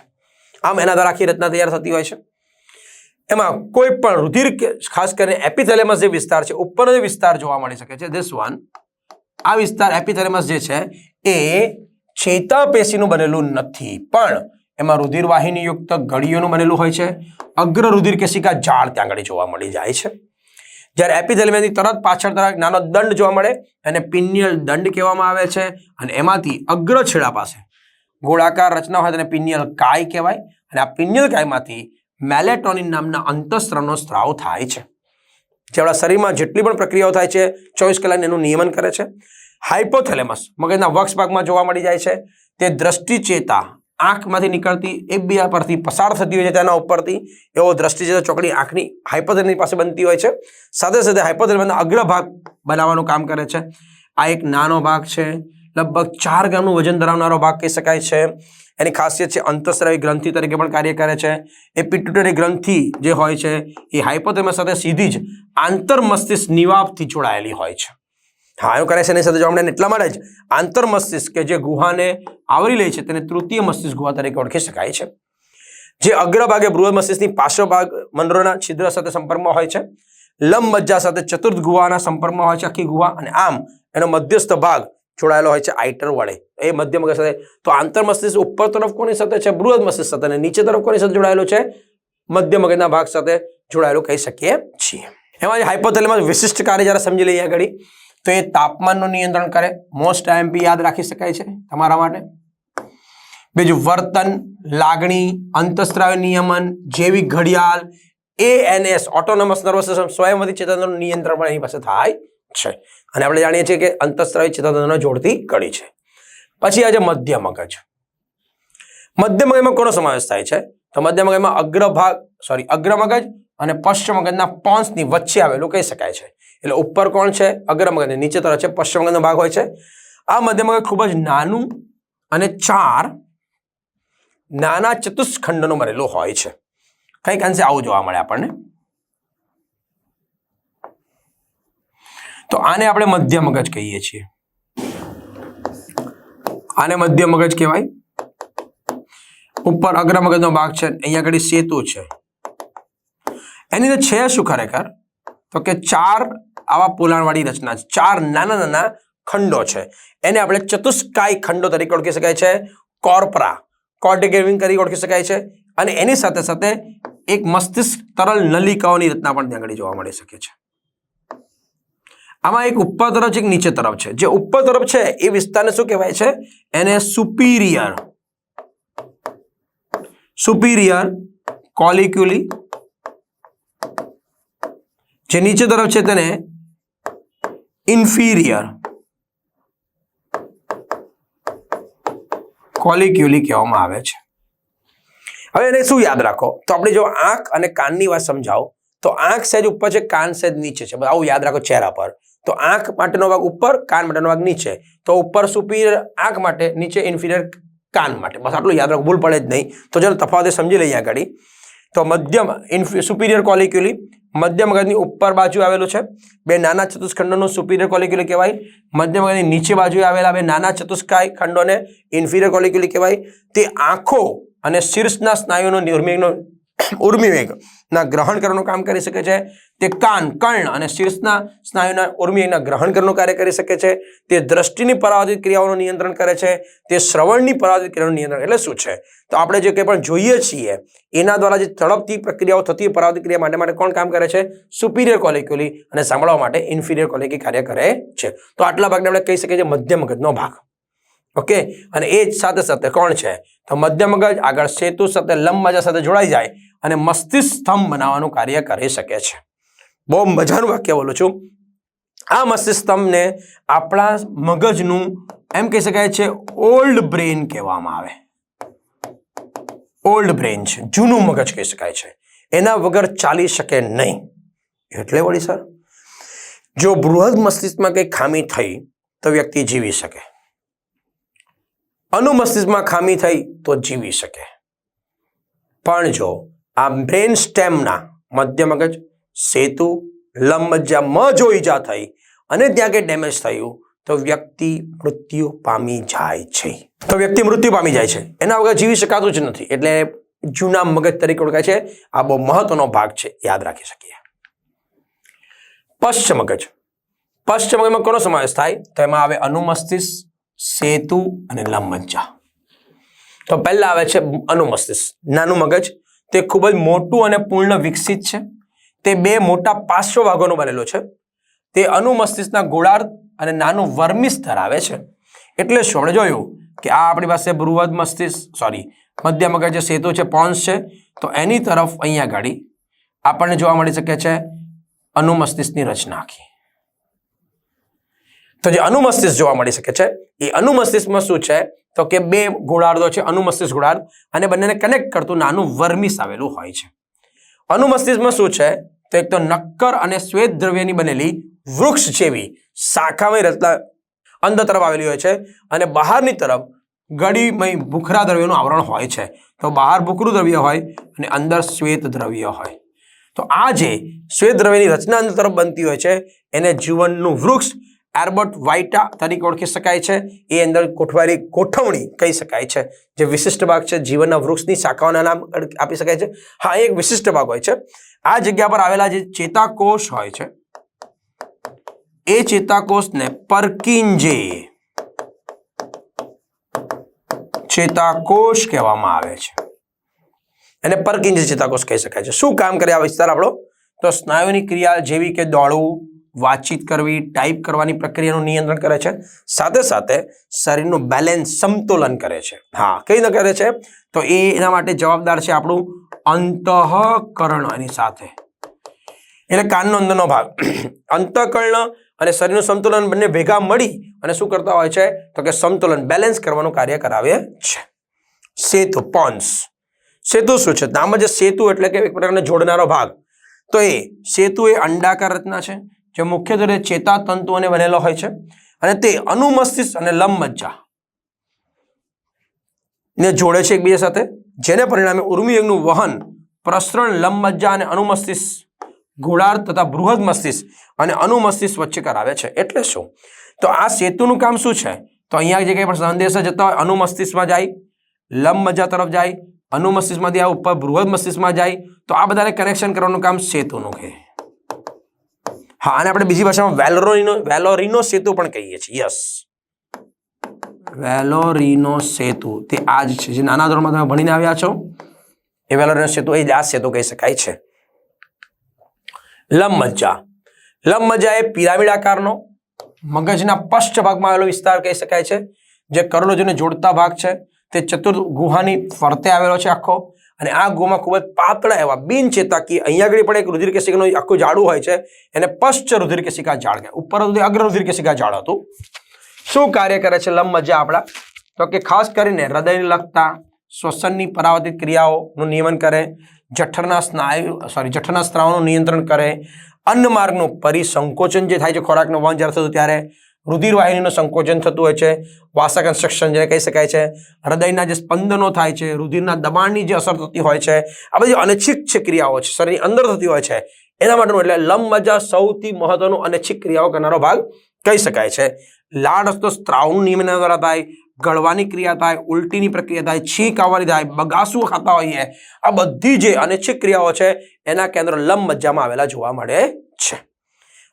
આમ એના દ્વારા આખી રચના તૈયાર થતી હોય છે. એમાં કોઈ પણ રુધિર ખાસ કરીને એપિથેલેમસ જે વિસ્તાર છે, ઉપરનો જે વિસ્તાર જોવા મળી શકે છે, ધીસ વન, આ વિસ્તાર એપિથેલેમસ જે છે એ ચેતાપેશીનું બનેલું નથી, પણ એમાં રુધિર વાહિની યુક્ત ગળીઓનું બનેલું હોય છે. અગ્ર રુધિર કેશિકા જાળ ત્યાં આગળ જોવા મળી જાય છે. જ્યારે એપિથેલેમસની તરત પાછળ તરફ નાનો દંડ જોવા મળે અને પિનિયલ દંડ કહેવામાં આવે છે અને એમાંથી અગ્ર છેડા પાસે ગોળાકાર રચના હોય તેને પિનિયલ કાય કહેવાય અને આ પિનિયલ કાયમાંથી મેલેટોનિન નામના અંતઃસ્ત્રાવનો સ્ત્રાવ થાય છે, જે આપણા શરીરમાં જેટલી પણ પ્રક્રિયાઓ થાય છે 24 કલાક એનું નિયમન કરે છે. હાઇપોથેલેમસ મગજના વક્ષ ભાગમાં જોવા મળી જાય છે. તે દ્રષ્ટિ ચેતા આંખમાંથી નીકળતી એકબીજા પરથી પસાર થતી હોય છે, તેના ઉપરથી એવો દ્રષ્ટિ ચેતા ચોકડી આંખની હાઇપોથેલેમસ પાસે બનતી હોય છે. સાથે સાથે હાઇપોથેલેમસના અગ્ર ભાગ બનાવવાનું કામ કરે છે. આ એક નાનો ભાગ છે, લગભગ 4 ગ્રામનું વજન ધરાવનારો ભાગ કહી શકાય છે. એની ખાસિયત છે અંતઃસ્રાવી ગ્રંથિ તરીકે પણ કાર્ય કરે છે. એ પિટ્યુટરી ગ્રંથિ જે હોય છે એ હાઇપોથેલેમસ સાથે સીધી જ આંતરમસ્તિષ્ક નિવાપથી જોડાયેલી હોય છે. હા, એવું કરે છે એની સાથે જોવા મળે એટલા માટે જ આંતરમસ્તિષ્ક કે જે ગુહાને આવરી લે છે તેને તૃતીય મસ્તિષ્ક ગુહા તરીકે ઓળખી શકાય છે. જે અગ્રભાગે બૃહદ મસ્તિષ્કની પાછળ ભાગ મંડળના છિદ્ર સાથે સંપર્કમાં હોય છે. લંબ મજ્જા સાથે ચતુર્થ ગુહાના સંપર્કમાં હોય છે આખી ગુહા, અને આમ એનો મધ્યસ્થ ભાગ જોડાયેલો હોય છે આઇટર વડે, એ મધ્ય મગજ સાથે. તો આંતર મસ્તિષ્ક ઉપર તરફ કોની સાથે છે? બૃહદ મસ્તિષ્ક સાથે, અને નીચે તરફ કોની સાથે જોડાયેલો છે? મધ્ય મગજના ભાગ સાથે જોડાયેલું કહી શકીએ છીએ. એમાં હાઇપોથેલેમસ વિશિષ્ટ કાર્ય જ્યારે સમજી લઈએ આગળ, તો એ તાપમાનનું નિયંત્રણ કરે. મોસ્ટ આઈએમપી યાદ રાખી શકાય છે તમારા માટે. બીજું વર્તન, લાગણી, અંતઃસ્રાવી નિયમન, જૈવિક ઘડિયાળ, ANS ઓટોનોમસ નર્વસ સિસ્ટમ, સ્વયંવર્તી ચેતાતંત્રનું નિયંત્રણ પણ એની પાસે થાય છે. અને આપણે જાણીએ છીએ કે અંતઃસ્રાવી ચેતાતંત્રને જોડતી કડી છે. પછી આજે મધ્ય મગજ. મધ્ય મગજમાં કોનો સમાવેશ થાય છે? તો મધ્ય મગજમાં અગ્ર મગજ અને પશ્ચ મગજના પોન્સની વચ્ચે આવેલું કહી શકાય છે. એટલે ઉપર કોણ છે? અગ્ર મગજ, નીચે તરફ છે પશ્ચ મગજનો ભાગ હોય છે. આ મધ્ય મગજ ખૂબ જ નાનું અને 4 નાના ચતુષ્ખંડનું બનેલું હોય છે. કંઈક અંશે આવું જોવા મળે આપણને. તો આને આપણે મધ્ય મગજ કહીએ છીએ. આને મધ્ય મગજ કહેવાય. ઉપર અગ્ર મગજનો ભાગ છે, અહીંયા આગળ સેતુ છે. એની અંદર છે શું ખરેખર? તો કે 4 આવા પોલાણવાળી રચના છે, 4 નાના નાના ખંડો છે. એને આપણે ચતુષ્કાય ખંડો તરીકે ઓળખી શકાય છે. કોર્પરા, કોર્ટિકેવિન તરીકે ઓળખી શકાય છે. અને એની સાથે સાથે એક મસ્તિષ્ક તરલ નલિકાઓની રચના પણ ત્યાં આગળ જોવા મળી શકે છે. આમાં એક ઉપર તરફ છે, એક નીચે તરફ છે. જે ઉપર તરફ છે એ વિસ્તારને શું કહેવાય છે? એને સુપીરિયર કોલિક્યુલી. જે નીચે તરફ છે તેને ઇન્ફિરિયર કોલિક્યુલી કહેવામાં આવે છે. હવે એને શું યાદ રાખો? તો આપણે જો આંખ અને કાનની વાત સમજાવો તો આંખ સહેજ ઉપર છે, કાન સહેજ નીચે છે. આવું યાદ રાખો ચહેરા પર. તો આંખ માટેનો ભાગ ઉપર, કાન માટેનો ભાગ નીચે. તો ઉપર સુપીરિયર આંખ માટે, નીચે ઇન્ફિરિયર કાન માટે. બસ આટલું યાદ રાખો, ભૂલ પડે જ નહીં. તો ચલો તફાવત સમજી લઈએ આગળ. તો મધ્યમ સુપીરિયર કોલિક્યુલી મધ્ય મગજની ઉપર બાજુ આવેલું છે. 2 નાના ચતુષ્ખંડોનું સુપીરિયર કોલિક્યુલી કહેવાય. મધ્ય મગજની નીચે બાજુએ આવેલા 2 નાના ચતુષ્કાય ખંડોને ઇન્ફિરિયર કોલિક્યુલી કહેવાય. તે આંખો અને શીર્ષના સ્નાયુનો ઉર્મિવેગના ગ્રહણ કરવાનું કામ કરી શકે છે. તે કાન, કર્ણ અને શીર્ષના સ્નાયુના ઉર્મિવેગના ગ્રહણ કરવાનું કાર્ય કરી શકે છે. તે દ્રષ્ટિની પરાવર્તિત ક્રિયાઓનું નિયંત્રણ કરે છે. તે શ્રવણની પરાવર્તિત ક્રિયાઓનું નિયંત્રણ. એટલે શું છે? તો આપણે જે કંઈ પણ જોઈએ છીએ એના દ્વારા જે ઝડપથી પ્રક્રિયાઓ થતી પરાવર્તિત ક્રિયા માટે કોણ કામ કરે છે? સુપીરિયર કોલિક્યુલી. અને સાંભળવા માટે ઇન્ફિરિયર કોલિક્યુલી કાર્ય કરે છે. તો આટલા ભાગને આપણે કહી શકીએ છીએ મધ્ય મગજનો ભાગ. ઓકે, અને એ જ સાથે સાથે કોણ છે? તો મધ્ય મગજ આગળ સેતુ સાથે લંબ મજ્જા સાથે જોડાઈ જાય અને મસ્તિષ્ક સ્તંભ બનાવવાનું કાર્ય કરી શકે છે. બહુ મજાનું વાક્ય બોલું છું. આ મસ્તિષ્ક સ્તંભને આપણા મગજનું એમ કહી શકાય છે ઓલ્ડ બ્રેન કહેવામાં આવે. ઓલ્ડ બ્રેન છે, જૂનું મગજ કહી શકાય છે, એના વગર ચાલી શકે નહીં. એટલે વળી સર, જો બૃહદ મસ્તિષ્કમાં કંઈ ખામી થઈ તો વ્યક્તિ જીવી શકે, અનુમસ્તિષ્કમાં ખામી થઈ તો જીવી શકે, પણ જો આ બ્રેન સ્ટેમના મધ્ય મગજ, સેતુ, લંબમજ્જામાં જો ઈજા થઈ અને ત્યાં કંઈ ડેમેજ થયું તો વ્યક્તિ મૃત્યુ પામી જાય છે. એના વગર જીવી શકાતું જ નથી. એટલે જૂના મગજ તરીકે ઓળખાય છે. આ બહુ મહત્વનો ભાગ છે, યાદ રાખી શકીએ. પશ્ચ મગજમાં કોનો સમાવેશ થાય? તો એમાં આવે અનુમસ્તિષ્ક, સેતુ અને લંબમજ્જા. તો પહેલા આવે છે અનુમસ્તિષ્ક. નાનું મગજ, તે ખૂબ જ મોટું અને પૂર્ણ વિકસિત છે. તે બે મોટા પાર્શ્વ ભાગોનો બનેલો છે. તે અનુમસ્તિષ્કના ગોળાર્ધ અને નાનું વર્મિસ ધરાવે છે. એટલે શું આપણે જોયું કે આ આપણી પાસે બૃહદ મસ્તિષ્ક મધ્ય મગજ જે સેતુ છે, પોન્સ છે, તો એની તરફ અહીંયા ગાડી આપણને જોવા મળી શકે છે અનુમસ્તિષ્કની રચના આખી. તો જે અનુમસ્તિષ્ક જોવા મળી શકે છે એ અનુમસ્તિષ્કમાં શું છે તો કે બે ગોળાર્ધો છે, અનુમસ્તિષ્ક ગોળાર્ધ, અને બંનેને કનેક્ટ કરતું નાનું વર્મિસ આવેલું હોય છે. અનુમસ્તિષ્કમાં શું છે તો એક તો નક્કર અને શ્વેત દ્રવ્યની બનેલી વૃક્ષ જેવી શાખામય રચના અંદર તરફ આવેલી હોય છે, અને બહારની તરફ ગળીમય ભૂખરા દ્રવ્યનું આવરણ હોય છે. તો બહાર ભૂખરું દ્રવ્ય હોય અને અંદર શ્વેત દ્રવ્ય હોય. તો આ જે શ્વેત દ્રવ્યની રચના અંદર તરફ બનતી હોય છે એને જીવનનું વૃક્ષ એર્બોટ વાઇટા તરીકે ઓળખી શકાય છે. એ અંદર ગોઠવણી કહી શકાય છે, જે વિશિષ્ટ ભાગ છે. જીવનના વૃક્ષની શાખાઓના નામ આપી શકાય છે. હા, એક વિશિષ્ટ ભાગ હોય છે. આ જગ્યા પર આવેલા જે ચેતાકોષ હોય છે એ ચેતાકોષને પર્કિન્જે ચેતાકોષ કહેવામાં આવે છે. એને પર્કિન્જે ચેતાકોષ કહી શકાય છે. શું કામ કરે આ વિસ્તાર આપણો? તો સ્નાયુની ક્રિયા જેવી કે દોડવું, વાતચીત કરવી, ટાઈપ કરવાની પ્રક્રિયાનું નિયંત્રણ કરે છે. સાથે સાથે શરીરનું બેલેન્સ, સમતોલન કરે છે. હા, કઈ રીતે કરે છે? તો એના માટે જવાબદાર છે આપણું અંતઃકરણ. એની સાથે એટલે કાનનો અંદરનો ભાગ, અંતઃકરણ અને શરીરનું સંતુલન બંને ભેગા મળી અને શું કરતા હોય છે તો કે સમતોલન, બેલેન્સ કરવાનું કાર્ય કરાવે છે. સેતુ, પોન્સ. સેતુ શું છે? નામ જ સેતુ એટલે કે એક પ્રકારનો જોડનારો ભાગ. તો એ સેતુ એ અંડાકાર રચના છે જે મુખ્યત્વે ચેતાતંતુઓને બનેલો હોય છે, અને તે અનુમસ્તિષ્ક અને લંબમજ્જા ને જોડે છે એકબીજા સાથે, જેને પરિણામે ઉર્મિવેગનું વહન, પ્રસરણ લંબમજ્જા અને અનુમસ્તિષ્ક ગોળાર્ધ તથા બૃહદ મસ્તિષ્ક અને અનુમસ્તિષ્ક વચ્ચે કરાવે છે. એટલે શું? તો આ સેતુનું કામ શું છે? તો અહીંયા જે કંઈ પણ સંદેશા જતા હોય અનુમસ્તિષ્કમાં જાય, લંબમજ્જા તરફ જાય, અનુમસ્તિષ્કમાંથી આ ઉપર બૃહદ મસ્તિષ્કમાં જાય, તો આ બધાને કનેક્શન કરવાનું કામ સેતુનું છે. હા, અને આપણે બીજી ભાષામાં વેલોરીનો સેતુ પણ કહીએ છીએ. યસ, વેલોરીનો સેતુ તે આ જ છે જે નાના ધોરણમાં તમે ભણીને આવ્યા છો. એ વેલોરીનો સેતુ એ જ આ સેતુ કહી શકાય છે. લંબમજ્જા એ પિરામિડ આકારનો મગજના પશ્ચ ભાગમાં આવેલો વિસ્તાર કહી શકાય છે, જે કરોડરજ્જુને જોડતા ભાગ છે. તે ચતુર્થ ગુહાની ફરતે આવેલો છે આખો, અને આ ગુહામાં ખૂબ જ પાતળા એવા બિનચેતાકીય, અહીંયા આગળ પણ એક રુધિર કેશિકાનું આખું જાડું હોય છે, એને પશ્ચ રુધિર કેશિકા જાળ કહે. ઉપર અગ્ર રુધિર કેશિકા જાળ હતું. શું કાર્ય કરે છે લંબમજ્જા આપણા? તો કે ખાસ કરીને હૃદયને લગતા શ્વસનની પરાવર્તિત ક્રિયાઓનું નિયમન કરે, જઠરના સ્ત્રાવનું નિયંત્રણ કરે, અન્ન માર્ગનું પરિસંકોચન જે થાય છે, ખોરાકનું વહન જ્યારે થતું ત્યારે રુધિર વાહિનીનું સંકોચન થતું હોય છે, વાસકન્સ્ટ્રક્શન જેને કહી શકાય છે, હૃદયના જે સ્પંદનો થાય છે, રુધિરના દબાણની જે અસર થતી હોય છે, આ બધી અનૈચ્છિક ક્રિયાઓ છે શરીરની અંદર થતી હોય છે, એના માટેનું એટલે લંબમજ્જા સૌથી મહત્વનું અનૈચ્છિક ક્રિયાઓ કરનારો ભાગ કહી શકાય છે. લાળ રસ્તો સ્ત્રાવનું નિયમન દ્વારા થાય, ગળવાની ક્રિયા થાય, ઉલટીની પ્રક્રિયા થાય, છીંક આવવાની થાય, બગાસું ખાતા હોઈએ, આ બધી જે અનૈચ્છિક ક્રિયાઓ છે એના કેન્દ્ર લંબમજ્જામાં આવેલા જોવા મળે છે.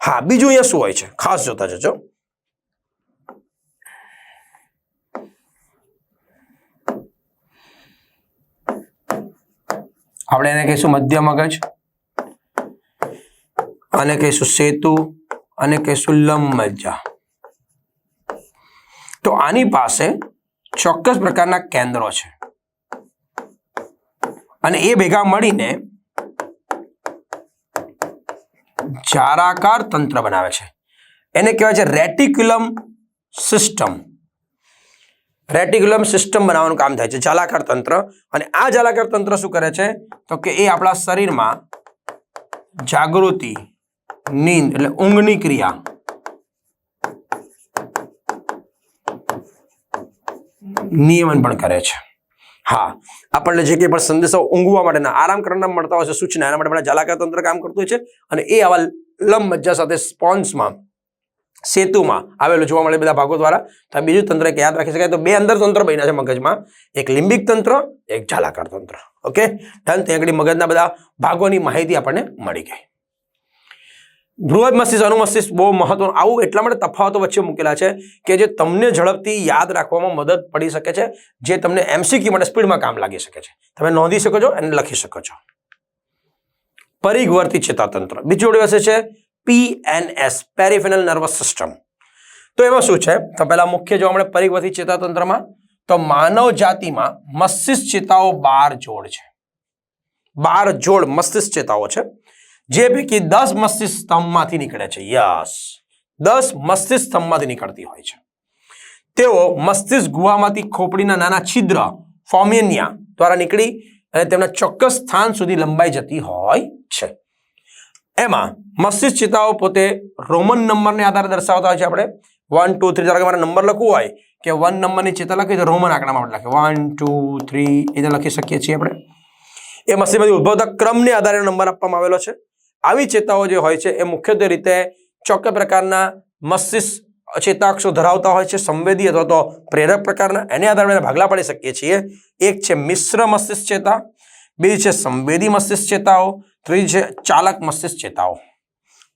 હા, બીજું અહીંયા શું હોય છે ખાસ જોતા જજો. આપણે એને કહીશું મધ્ય મગજ, અને કહીશું સેતુ, અને કહીશું લંબમજ્જા. તો આની પાસે ચોક્કસ પ્રકારના કેન્દ્રો છે, અને એ ભેગા મળીને જારાકાર તંત્ર બનાવે છે. એને કહેવાય છે રેટિક્યુલમ સિસ્ટમ. રેટિક્યુલમ સિસ્ટમ બનાવવાનું કામ થાય છે, જાલાકાર તંત્ર. અને આ જાલાકાર તંત્ર શું કરે છે તો કે એ આપણા શરીરમાં જાગૃતિ, નીંદ એટલે ઊંઘની ક્રિયા, નિયમન પણ કરે છે. હા, આપણને જે કંઈ પણ સંદેશો ઊંઘવા માટેના, આરામ કરવાના મળતા હોય છે સૂચના, એના માટે આપણા જાલાકાર તંત્ર કામ કરતું હોય છે. અને એ આવા લંબ મજ્જા સાથે સ્પોન્સમાં, સેતુમાં આવેલું જોવા મળે બધા ભાગો દ્વારા. તો બીજું તંત્ર એક યાદ રાખી શકાય. તો બે અંદર તંત્ર બન્યા છે મગજમાં, એક લિમ્બિક તંત્ર, એક જાલાકાર તંત્ર. Okay done. ત્યાં આગળ મગજના બધા ભાગોની માહિતી આપણને મળી ગઈ. બૃહદ મસ્તિષ્ક, અનુમસ્તિષ્ક બહુ મહત્વનું. આવું એટલા માટે તફાવતો વચ્ચે મૂકેલા છે કે જે તમને ઝડપથી યાદ રાખવામાં મદદ પડી શકે છે, જે તમને એમસીક્યુ માટે સ્પીડમાં કામ લાગી શકે છે. તમે નોંધી શકો છો અને લખી શકો છો. પરિઘવર્તી ચેતાતંત્ર, બીજું જોડે છે PNS, પેરિફેરલ નર્વસ સિસ્ટમ. તો એમાં શું છે તો પહેલા મુખ્ય જોવા મળે પરિઘવર્તી ચેતાતંત્રમાં, તો માનવ જાતિમાં મસ્તિષ્ક ચેતાઓ 12 જોડ છે. 12 જોડ મસ્તિષ્ક ચેતાઓ છે, જે પૈકી 10 મસ્તિષ્ક સ્તંભમાંથી નીકળે છે. યસ, 10 મસ્તિષ્ક સ્તંભમાંથી નીકળતી હોય છે. તેઓ મસ્તિષ્ક ગુહામાંથી ખોપડીના નાના છિદ્ર ફોમેનિયા દ્વારા નીકળી અને તેમના ચોક્કસ સ્થાન સુધી લંબાઈ જતી હોય છે. એમાં મસ્તિષ્ક ચેતાઓ પોતે રોમન નંબરને આધારે દર્શાવતા હોય છે. આપણે 1 2 3 ધારો કે મારે નંબર લખવું હોય કે 1 નંબરની ચેતા લખી તો રોમન આંકડામાં આપણે લખીએ 1 2 3 એને લખી શકીએ છીએ આપણે. એ મસ્તિષ્કમાંથી ઉદ્ભવતા ક્રમને આધારે નંબર આપવામાં આવેલો છે. આવી ચેતાઓ જે હોય છે એ મુખ્યત્વે રીતે ચોક્કસ પ્રકારના મસ્તિષ્ક ચેતાક્ષો ધરાવતા હોય છે, સંવેદી અથવા તો પ્રેરક પ્રકારના. એને આધારે ભાગલા પાડી શકીએ છીએ. એક છે મિશ્ર મસ્તિષ્ક ચેતા, બીજી છે સંવેદી મસ્તિષ્ક ચેતાઓ, ત્રીજી છે ચાલક મસ્તિષ્ક ચેતાઓ.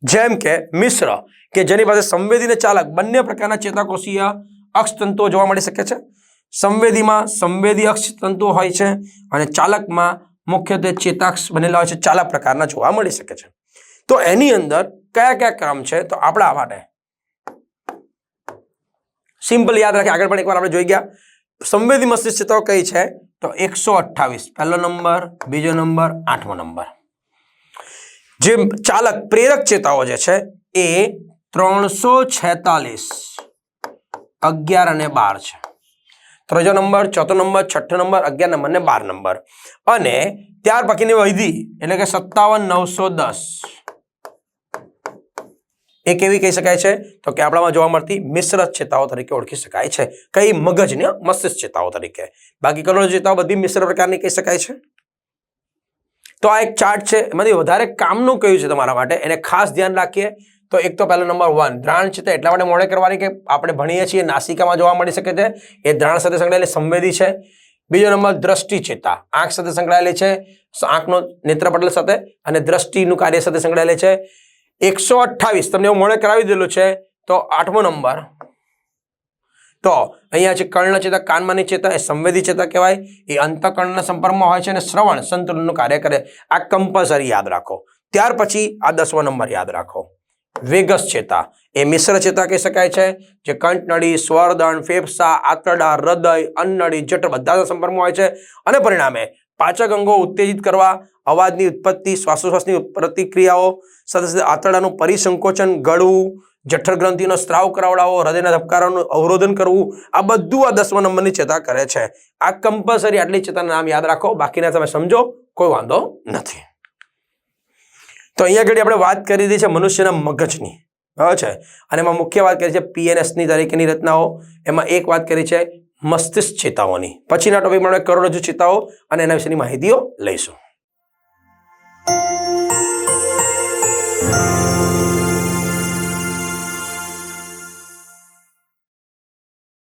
જેમ કે મિશ્ર કે જેની પાસે સંવેદી અને ચાલક બંને પ્રકારના ચેતાકોષીય અક્ષતંતુઓ જોવા મળી શકે છે. સંવેદીમાં સંવેદી અક્ષતંતુઓ હોય છે અને ચાલકમાં મુખ્યત્વે ચેતાક્ષ બનેલા હોય છે, ચાલક પ્રકારના જોવા મળી શકે છે. તો એની અંદર કયા કયા ક્રમ છે તો આપણા માટે સિમ્પલ યાદ રાખી આગળ પણ એકવાર આપણે જોઈ ગયા. સંવેદી મસ્તિષ્ક ચેતાઓ કઈ છે તો 128, પહેલો નંબર, બીજો નંબર, 8મો નંબર. જે ચાલક પ્રેરક ચેતાઓ જે છે એ 346, 11 અને 12 છે. ત્રીજો નંબર, ચોથો નંબર, છઠ્ઠો નંબર, 11 નંબર ને 12 નંબર. અને ત્યાર પછીની વૈધી એટલે કે 57, 910 એ કેવી કહી શકાય છે તો કે આપણામાં જોવા મળતી મિશ્ર ચેતાઓ તરીકે ઓળખી શકાય છે. કઈ મગજની મસ્તિષ્ક ચેતાઓ તરીકે. બાકી કરોડો ચેતાઓ બધી મિશ્ર પ્રકારની કહી શકાય છે. તો આ એક ચાર્ટ છે, એમાંથી વધારે કામનું કયું છે તમારા માટે એને ખાસ ધ્યાન રાખીએ. તો એક તો પહેલો નંબર 1 દ્રાણ ચેતા એટલા માટે મોડે કરવાની કે આપણે ભણીએ છીએ નાસિકામાં જોવા મળી શકે છે, એ દ્રાણ સાથે સંકળાયેલી સંવેદી છે. બીજો નંબર દ્રષ્ટિ ચેતા, આંખ સાથે સંકળાયેલી છે, આંખનો નેત્રપટલ સાથે અને દ્રષ્ટિનું કાર્ય સાથે સંકળાયેલી છે. 128 તમને એવું મોડે કરાવી દેલું છે. તો 8મો નંબર તો અહીંયા છે કર્ણ ચેતા, કાનમાંની ચેતા, એ સંવેદી ચેતા કહેવાય. એ અંતઃકર્ણના સંપર્કમાં હોય છે અને શ્રવણ સંતુલનનું કાર્ય કરે. આ કમ્પલસરી યાદ રાખો. ત્યાર પછી આ 10મો નંબર યાદ રાખો, વેગસ ચેતા. એ મિશ્ર ચેતા કહી શકાય છે, જે કંઠનળી, સ્વરદંડ, ફેફસા, આંતરડા, હૃદય, અન્નનળી, જઠર બધાના સંપર્કમાં હોય છે અને પરિણામે પાચક અંગો ઉત્તેજિત કરવા, અવાજની ઉત્પત્તિ, શ્વાસોશ્વાસની પ્રતિક્રિયાઓ સાથે સાથે આંતરડાનું પરિસંકોચન, ગળવું, જઠર ગ્રંથિનો સ્ત્રાવ કરાવડાવો, હૃદયના ધબકારાનું અવરોધન કરવું, આ બધું આ 10મા નંબરની ચેતા કરે છે. આ કમ્પલસરી આટલી ચેતાના નામ યાદ રાખો, બાકીના તમે સમજો કોઈ વાંધો નથી. તો અહીંયા આગળ આપણે વાત કરી દીધી છે મનુષ્યના મગજની, બરાબર છે, અને એમાં મુખ્ય વાત કરી છે PNSની તરીકેની રચનાઓ. એમાં એક વાત કરી છે મસ્તિષ્ક ચેતાઓની. પછીના ટોપિકમાં આપણે કરોડરજ્જુ ચેતાઓ અને એના વિશેની માહિતીઓ લઈશું.